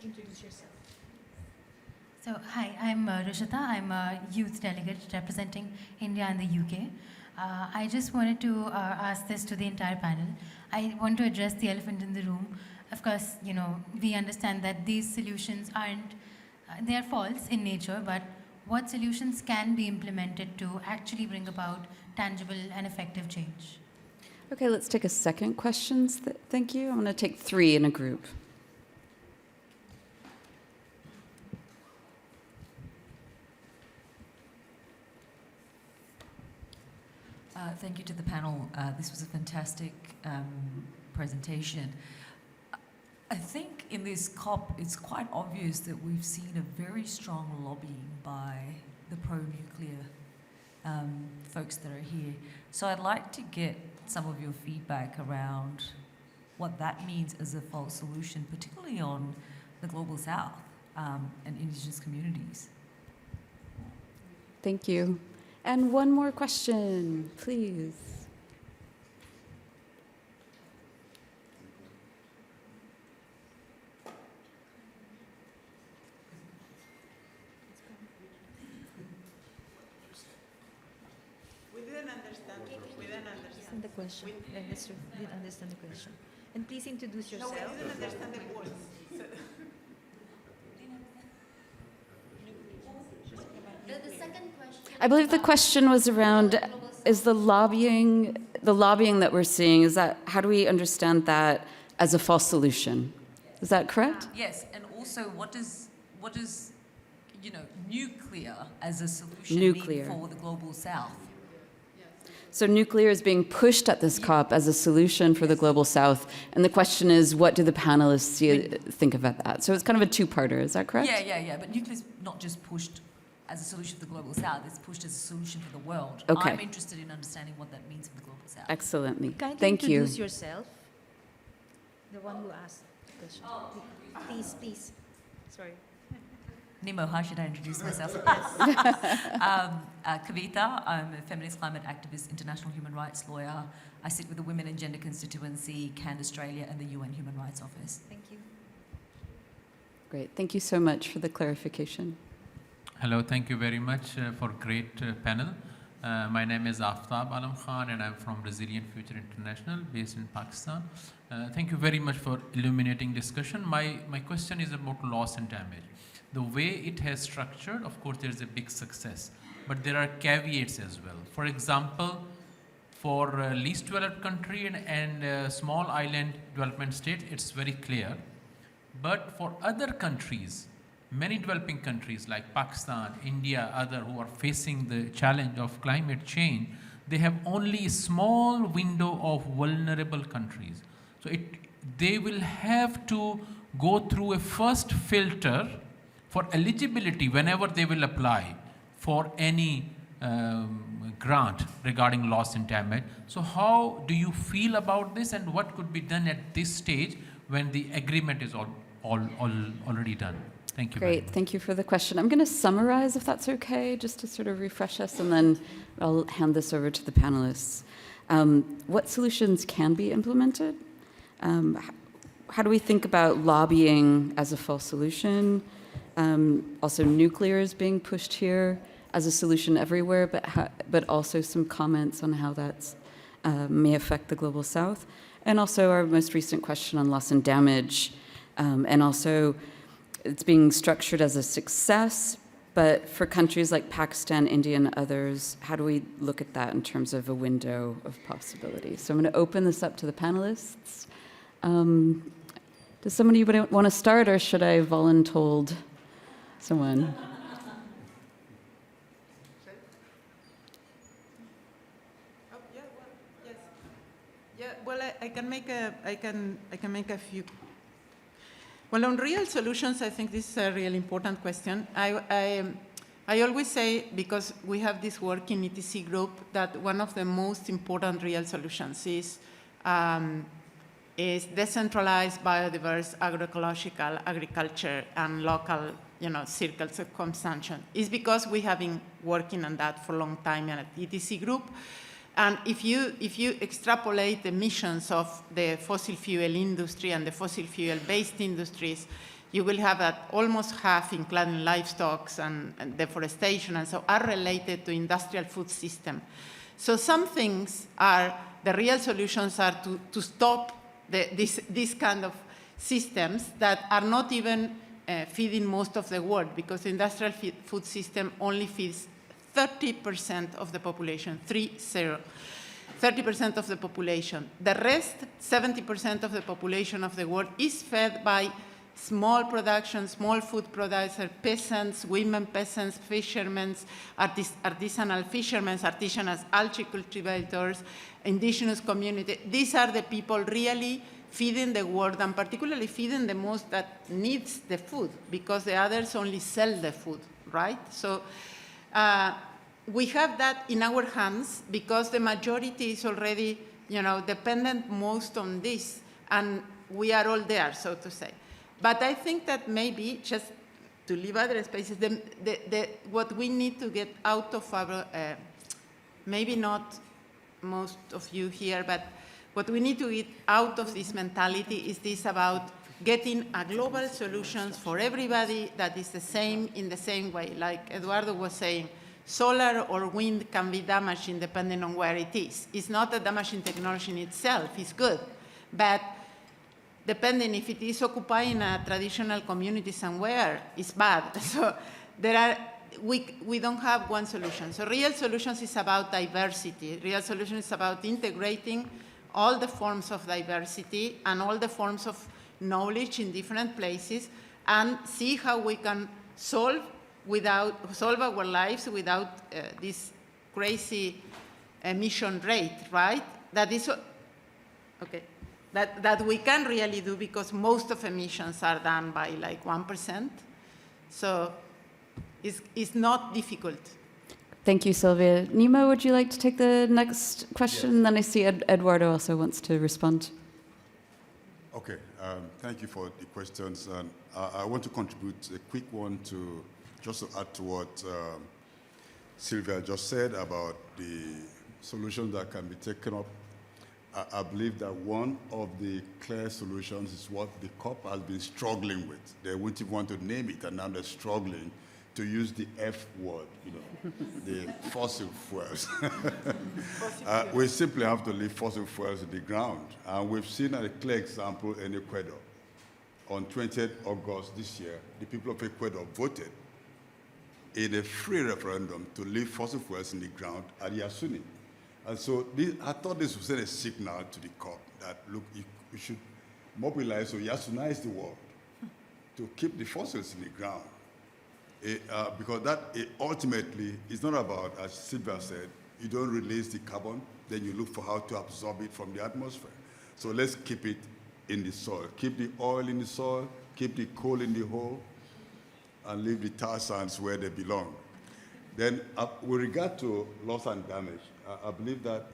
introduce yourself. So, hi, I'm Rishita. I'm a youth delegate representing India and the UK. I just wanted to ask this to the entire panel. I want to address the elephant in the room. Of course, you know, we understand that these solutions aren't, they are false in nature, but what solutions can be implemented to actually bring about tangible and effective change? Okay, let's take a second question. Thank you. I'm going to take 3 in a group. Thank you to the panel. This was a fantastic presentation. I think in this COP, it's quite obvious that we've seen a very strong lobbying by the pro-nuclear folks that are here. So I'd like to get some of your feedback around what that means as a false solution, particularly on the Global South and Indigenous communities. Thank you. And one more question, please. We didn't understand. We didn't understand. The question. Let's understand the question. And please introduce yourself. No, we didn't understand the words. The second question. I believe the question was around, is the lobbying that we're seeing, is that, how do we understand that as a false solution? Is that correct? Yes, and also what does you know, nuclear as a solution Nuclear. mean for the Global South? So nuclear is being pushed at this COP as a solution for the Global South, and the question is, what do the panelists think about that? So it's kind of a two-parter, is that correct? Yeah, but nuclear is not just pushed as a solution for the Global South, it's pushed as a solution for the world. Okay. I'm interested in understanding what that means for the Global South. Excellently. Kindly Thank you. introduce yourself. The one who asked the question. Please. Sorry. Nnimmo, how should I introduce myself? Kavita, I'm a feminist climate activist, international human rights lawyer. I sit with the Women and Gender Constituency, CAN Australia, and the UN Human Rights Office. Thank you. Great. Thank you so much for the clarification. Hello, thank you very much for great panel. My name is Aftab Alam Khan and I'm from Resilient Future International based in Pakistan. Thank you very much for illuminating discussion. My question is about loss and damage. The way it has structured, of course, there's a big success, but there are caveats as well. For example, for least developed country and small island development state, it's very clear. But for other countries, many developing countries like Pakistan, India, other who are facing the challenge of climate change, they have only a small window of vulnerable countries. So they will have to go through a first filter for eligibility whenever they will apply for any grant regarding loss and damage. So how do you feel about this, and what could be done at this stage when the agreement is already done? Thank you. Great, thank you for the question. I'm going to summarize, if that's okay, just to sort of refresh us, and then I'll hand this over to the panelists. What solutions can be implemented? How do we think about lobbying as a false solution? Also, nuclear is being pushed here as a solution everywhere, but also some comments on how that may affect the Global South. And also our most recent question on loss and damage, and also it's being structured as a success, but for countries like Pakistan, India, and others, how do we look at that in terms of a window of possibility? So I'm going to open this up to the panelists. Does somebody want to start, or should I voluntold someone? Well, I can make a few. Well, on real solutions, I think this is a really important question. I always say, because we have this work in ETC group, that one of the most important real solutions is decentralized, biodiverse, agroecological agriculture and local, circles of consumption. It's because we have been working on that for a long time at ETC group. And if you extrapolate the emissions of the fossil fuel industry and the fossil fuel-based industries, you will have that almost half, including livestock and deforestation, and so are related to industrial food system. So some things are, the real solutions are to stop this kind of systems that are not even feeding most of the world, because the industrial food system only feeds 30% of the population, 30% of the population. The rest, 70% of the population of the world, is fed by small production, small food producers, peasants, women peasants, fishermen, artisanal fishermen, artisanal algae cultivators, indigenous community. These are the people really feeding the world, and particularly feeding the most that needs the food, because the others only sell the food, right? So we have that in our hands because the majority is already, dependent most on this, and we are all there, so to say. But I think that maybe, just to leave other spaces, what we need to get out of our, maybe not most of you here, but what we need to get out of this mentality is this about getting a global solutions for everybody that is the same in the same way. Like Eduardo was saying, solar or wind can be damaging depending on where it is. It's not a damaging technology in itself, it's good, but depending if it is occupying a traditional community somewhere, it's bad. So we don't have one solution. So real solutions is about diversity. Real solutions is about integrating all the forms of diversity and all the forms of knowledge in different places, and see how we can solve our lives without this crazy emission rate, right? That is, okay. That we can really do, because most of emissions are done by like 1%. So it's not difficult. Thank you, Silvia. Nnimmo, would you like to take the next question? Yes. Then I see Eduardo also wants to respond. Okay, thank you for the questions. And I want to contribute a quick one just to add to what Silvia just said about the solutions that can be taken up. I believe that one of the clear solutions is what the COP has been struggling with. They wouldn't even want to name it, and now they're struggling to use the F word, the fossil fuels. We simply have to leave fossil fuels in the ground. And we've seen a clear example in Ecuador. On 20th August this year, the people of Ecuador voted in a free referendum to leave fossil fuels in the ground at Yasuni. And so I thought this was a signal to the COP that, look, we should mobilize or Yasunize the world to keep the fossils in the ground. Because that ultimately is not about, as Silvia said, you don't release the carbon, then you look for how to absorb it from the atmosphere. So let's keep it in the soil. Keep the oil in the soil, keep the coal in the hole, and leave the tar sands where they belong. Then with regard to loss and damage, I believe that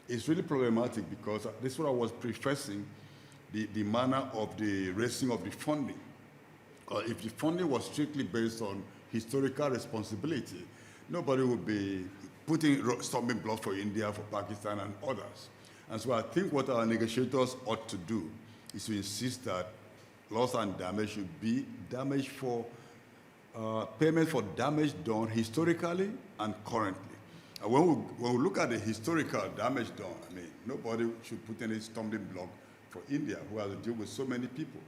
it's really problematic, because this is what I was prefacing, the manner of the raising of the funding. If the funding was strictly based on historical responsibility, nobody would be putting stumbling blocks for India, for Pakistan, and others. And so I think what our negotiators ought to do is to insist that loss and damage should be damage for payment for damage done historically and currently. And when we look at the historical damage done, I mean, nobody should put any stumbling block for India, who has to deal with so many people,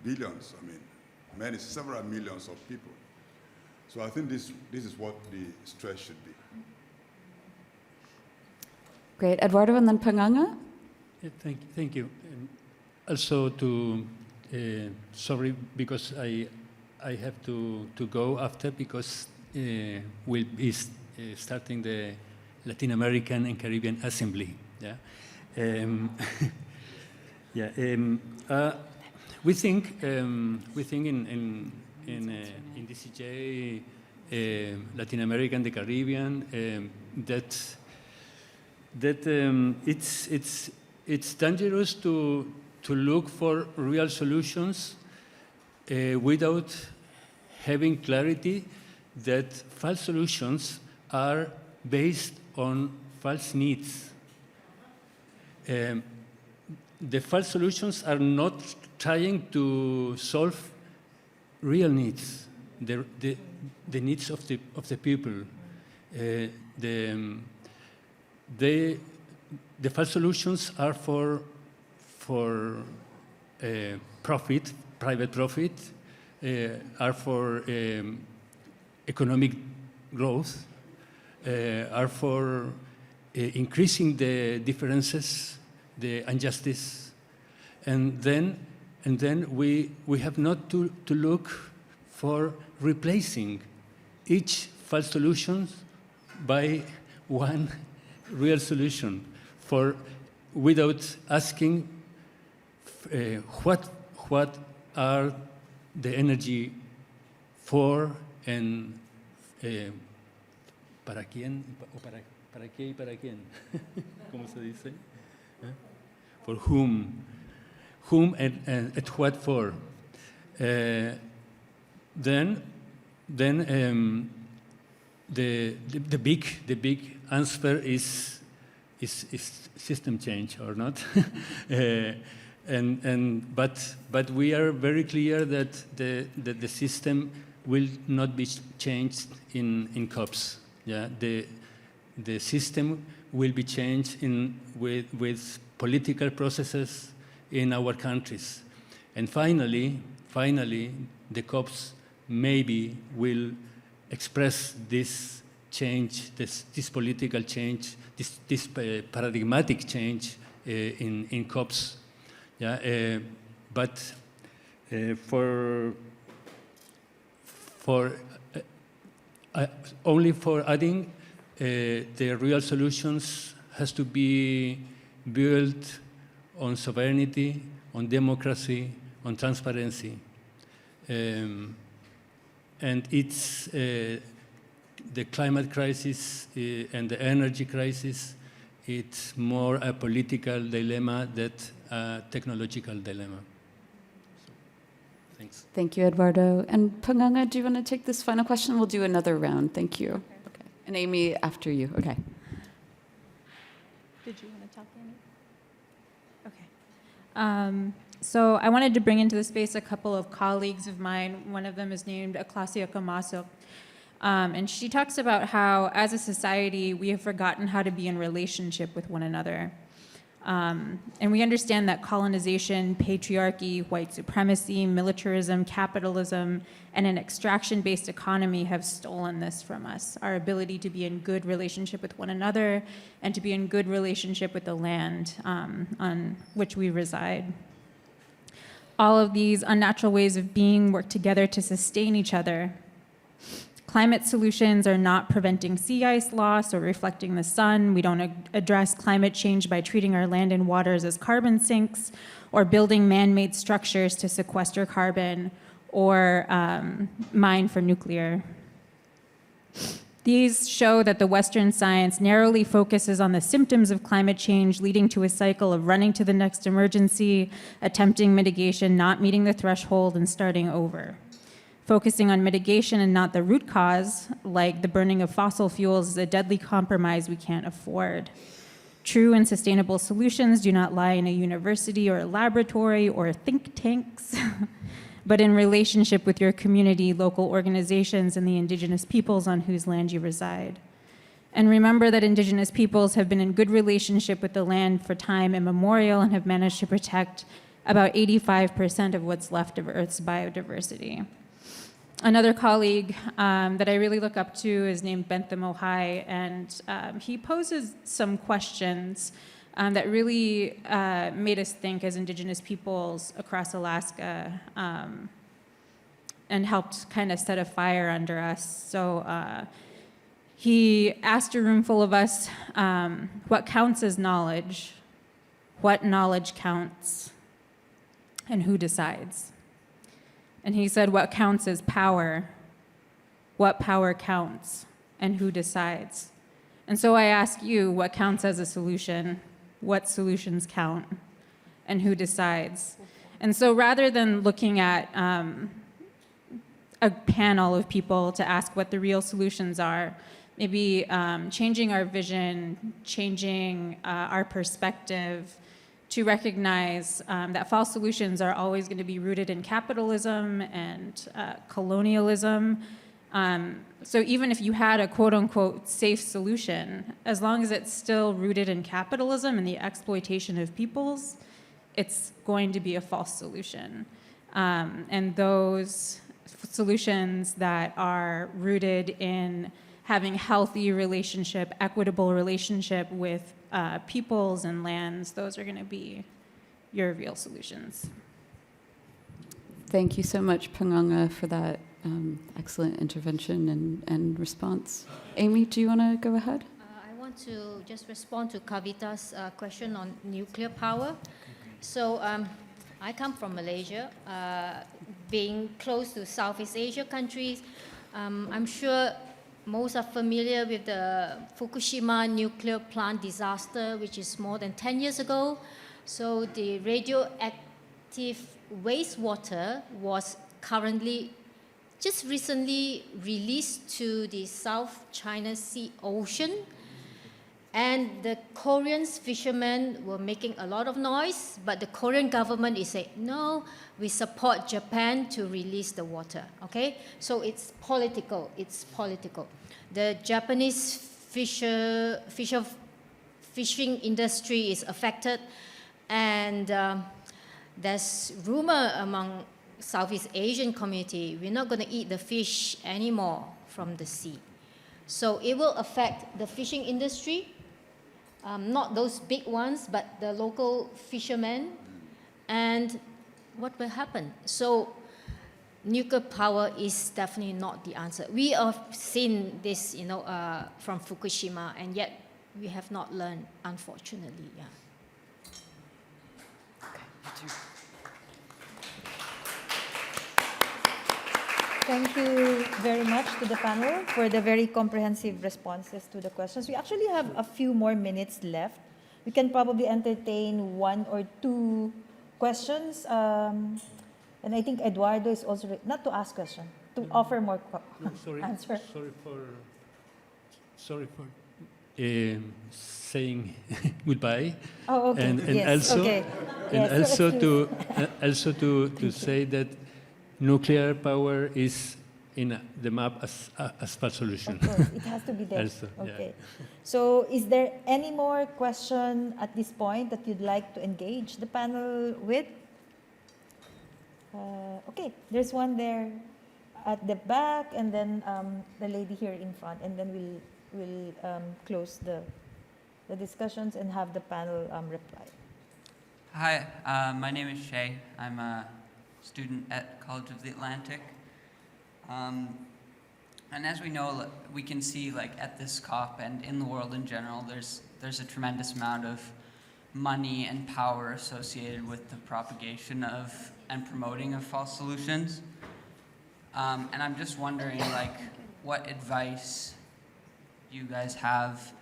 billions, I mean, several millions of people. So I think this is what the stress should be. Great. Eduardo, and then Panganga? Yeah, thank you. Also sorry, because I have to go after, because we'll be starting the Latin American and Caribbean Assembly. Yeah. We think in DCJ, Latin America and the Caribbean, that it's dangerous to look for real solutions without having clarity that false solutions are based on false needs. the false solutions are not trying to solve real needs, the needs of the people. The false solutions are for profit, private profit, are for economic growth, are for increasing the differences, the injustice, and then we have not to look for replacing each false solution by one real solution, without asking what are the energy for and para quién o para qué y para quién. ¿Cómo se dice? For whom and what for. Then the big answer is system change or not. But we are very clear that the system will not be changed in COPs. Yeah, the system will be changed with political processes in our countries, and finally the COPs maybe will express this change, this political change, this paradigmatic change in COPs. Yeah, but only for adding, the real solutions has to be built on sovereignty, on democracy, on transparency. And it's the climate crisis and the energy crisis, it's more a political dilemma than a technological dilemma. So, thanks. Thank you, Eduardo. And Panganga, do you want to take this final question? We'll do another round. Thank you. Okay. And Amy, after you. Okay. Did you want to talk, Amy? Okay. So I wanted to bring into the space a couple of colleagues of mine. One of them is named Aklasia Kamasuk. And she talks about how, as a society, we have forgotten how to be in relationship with one another. And we understand that colonization, patriarchy, white supremacy, militarism, capitalism, and an extraction-based economy have stolen this from us, our ability to be in good relationship with one another and to be in good relationship with the land on which we reside. All of these unnatural ways of being work together to sustain each other. Climate solutions are not preventing sea ice loss or reflecting the sun. We don't address climate change by treating our land and waters as carbon sinks or building man-made structures to sequester carbon or mine for nuclear. These show that the Western science narrowly focuses on the symptoms of climate change, leading to a cycle of running to the next emergency, attempting mitigation, not meeting the threshold, and starting over. Focusing on mitigation and not the root cause, like the burning of fossil fuels, is a deadly compromise we can't afford. True and sustainable solutions do not lie in a university or a laboratory or think tanks, but in relationship with your community, local organizations, and the Indigenous peoples on whose land you reside. And remember that Indigenous peoples have been in good relationship with the land for time immemorial and have managed to protect about 85% of what's left of Earth's biodiversity. Another colleague that I really look up to is named Bentham Hwei, and he poses some questions that really made us think as Indigenous peoples across Alaska and helped kind of set a fire under us. So he asked a room full of us, what counts as knowledge, what knowledge counts, and who decides? And he said, what counts as power, what power counts, and who decides? And so I ask you, what counts as a solution, what solutions count, and who decides? And so rather than looking at a panel of people to ask what the real solutions are, maybe changing our vision, changing our perspective, to recognize that false solutions are always going to be rooted in capitalism and colonialism. So even if you had a quote-unquote safe solution, as long as it's still rooted in capitalism and the exploitation of peoples, it's going to be a false solution. And those solutions that are rooted in having healthy relationship, equitable relationship with peoples and lands, those are going to be your real solutions. Thank you so much, Panganga, for that excellent intervention and response. Amy, do you want to go ahead? I want to just respond to Kavita's question on nuclear power. So I come from Malaysia, being close to Southeast Asia countries. I'm sure most are familiar with the Fukushima nuclear plant disaster, which is more than 10 years ago. So the radioactive wastewater was currently just recently released to the South China Sea Ocean. And the Korean fishermen were making a lot of noise, but the Korean government is saying, no, we support Japan to release the water, okay? So it's political. The Japanese fishing industry is affected, and there's rumor among Southeast Asian community, we're not going to eat the fish anymore from the sea. So it will affect the fishing industry, not those big ones, but the local fishermen. And what will happen? So nuclear power is definitely not the answer. We have seen this, from Fukushima, and yet we have not learned, unfortunately. Yeah. Thank you very much to the panel for the very comprehensive responses to the questions. We actually have a few more minutes left. We can probably entertain one or two questions. And I think Eduardo is also, not to ask question, to offer more answer. Sorry for saying goodbye. Oh, okay. And yes. also, okay. and Yes. also to say that nuclear power is in the map as a solution. Of course, it has to be there. Also, yeah. Okay. So is there any more question at this point that you'd like to engage the panel with? Okay, there's one there at the back, and then the lady here in front, and then we'll close the discussions and have the panel reply. Hi, my name is Shay. I'm a student at College of the Atlantic. And as we know, we can see at this COP and in the world in general, there's a tremendous amount of money and power associated with the propagation of and promoting of false solutions. And I'm just wondering what advice you guys have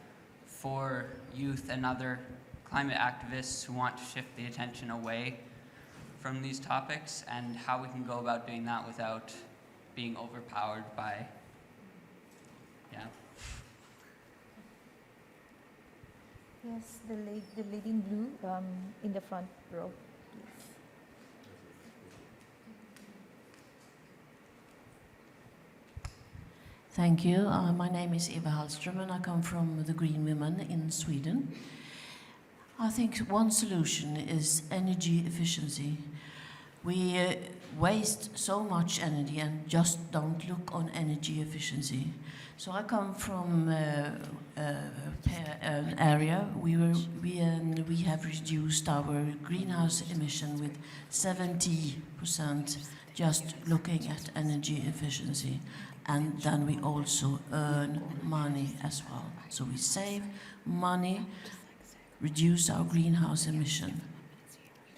for youth and other climate activists who want to shift the attention away from these topics, and how we can go about doing that without being overpowered by, Yes, the lady in blue in the front row, please. Thank you. My name is Eva Hallström, and I come from the Green Women in Sweden. I think one solution is energy efficiency. We waste so much energy and just don't look on energy efficiency. So I come from an area we have reduced our greenhouse emission with 70% just looking at energy efficiency. And then we also earn money as well. So we save money, reduce our greenhouse emission,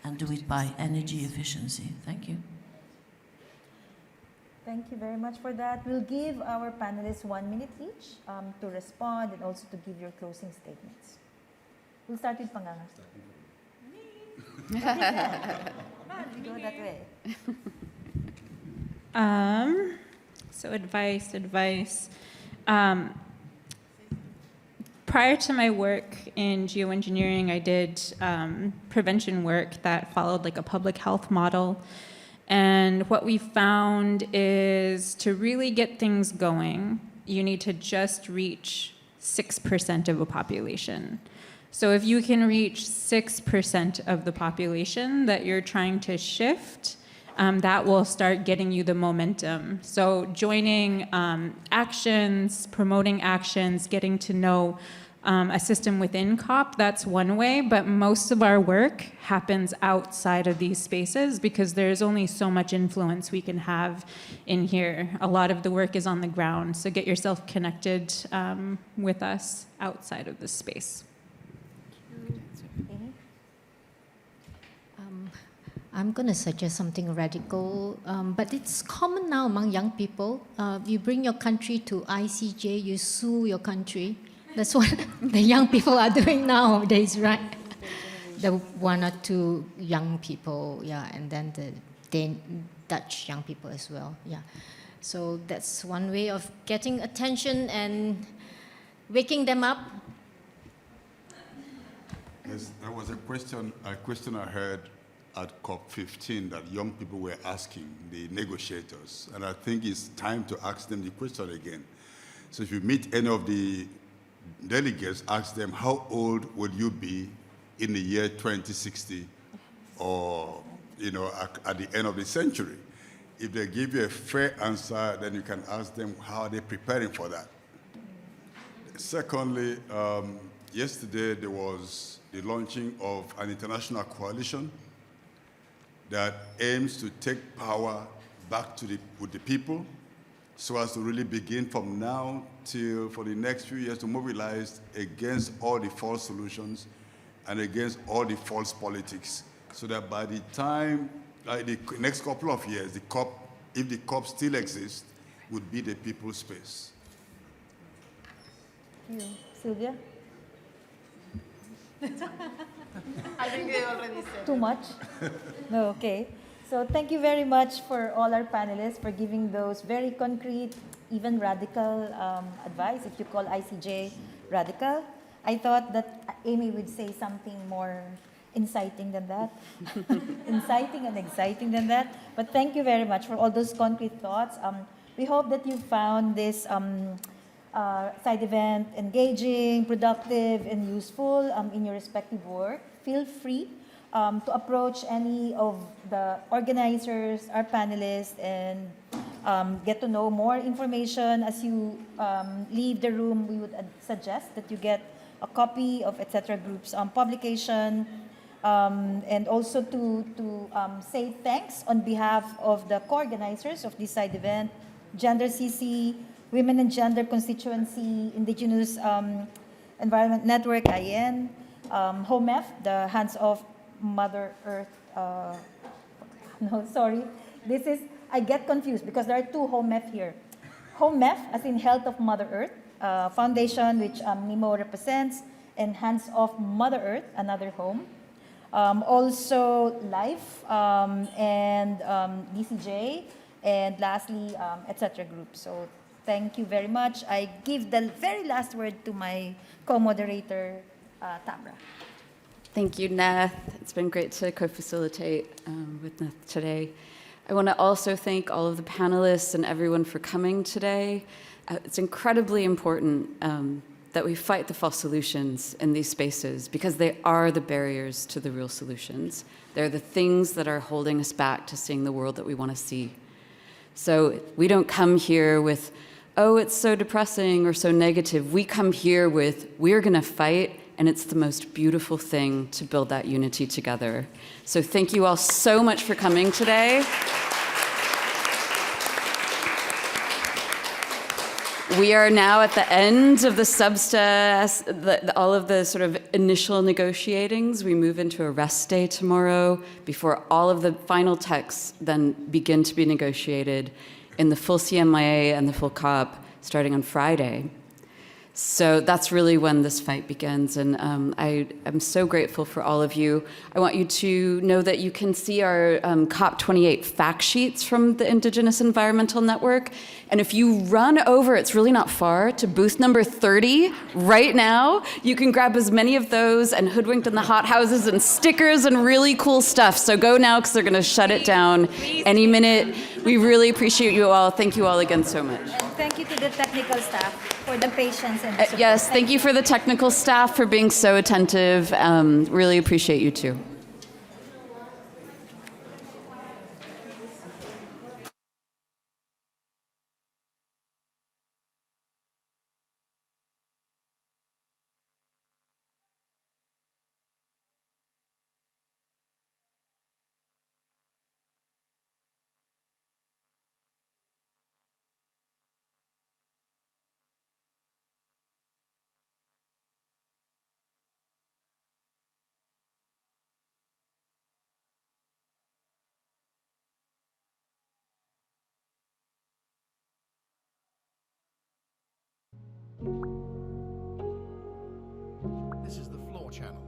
and do it by energy efficiency. Thank you. Thank you very much for that. We'll give our panelists 1 minute each to respond and also to give your closing statements. We'll start with Panganga. Go that way. So advice. Prior to my work in geoengineering. I did prevention work that followed like a public health model. And what we found is to really get things going, you need to just reach 6% of a population. So if you can reach 6% of the population that you're trying to shift, that will start getting you the momentum. So joining actions, promoting actions, getting to know a system within COP, that's one way, but most of our work happens outside of these spaces because there's only so much influence we can have in here. A lot of the work is on the ground, so get yourself connected with us outside of this space. I'm going to suggest something radical, but it's common now among young people. You bring your country to ICJ, you sue your country. That's what the young people are doing nowadays, right? The one or two young people, yeah, and then the Dutch young people as well, yeah. So that's one way of getting attention and waking them up. Yes, there was a question I heard at COP15 that young people were asking the negotiators, and I think it's time to ask them the question again. So if you meet any of the delegates, ask them, how old would you be in the year 2060 or, at the end of the century? If they give you a fair answer, then you can ask them how are they preparing for that. Secondly, yesterday there was the launching of an international coalition that aims to take power back with the people, so as to really begin from now till for the next few years to mobilize against all the false solutions and against all the false politics, so that by the time, the next couple of years, the COP, if the COP still exists, would be the people's space. Thank you. Silvia? I think they already said Too it. much? No, okay. So thank you very much for all our panelists for giving those very concrete, even radical advice, if you call ICJ radical. I thought that Amy would say something more inciting than that, inciting and exciting than that. But thank you very much for all those concrete thoughts. We hope that you found this side event engaging, productive, and useful in your respective work. Feel free to approach any of the organizers, our panelists, and get to know more information. As you leave the room, we would suggest that you get a copy of etc. Group's publication, and also to say thanks on behalf of the co-organizers of this side event, Gender CC, Women and Gender Constituency, Indigenous Environment Network, IN, HOMEF, the Hands Off Mother Earth, no, sorry. This is, I get confused because there are two HOMEF here. HOMEF, as in Health of Mother Earth, Foundation, which Nnimmo represents, and Hands Off Mother Earth, another home. Also Life and DCJ, and lastly, etc. Group. So thank you very much. I give the very last word to my co-moderator, Tamra. Thank you, Neth. It's been great to co-facilitate with Neth today. I want to also thank all of the panelists and everyone for coming today. It's incredibly important that we fight the false solutions in these spaces because they are the barriers to the real solutions. They're the things that are holding us back to seeing the world that we want to see. So we don't come here with, oh, it's so depressing or so negative. We come here with, we're going to fight, and it's the most beautiful thing to build that unity together. So thank you all so much for coming today. We are now at the end of the all of the sort of initial negotiatings. We move into a rest day tomorrow before all of the final texts then begin to be negotiated in the full CMIA and the full COP starting on Friday. So that's really when this fight begins, and I am so grateful for all of you. I want you to know that you can see our COP28 fact sheets from the Indigenous Environmental Network, and if you run over, it's really not far, to booth number 30 right now, you can grab as many of those and Hoodwinked in the Hot Houses and stickers and really cool stuff. So go now, because they're going to shut it down any minute. We really appreciate you all. Thank you all again so much. And thank you to the technical staff for the patience and the support. Yes, thank you for the technical staff for being so attentive. Really appreciate you too. This is the Floor Channel.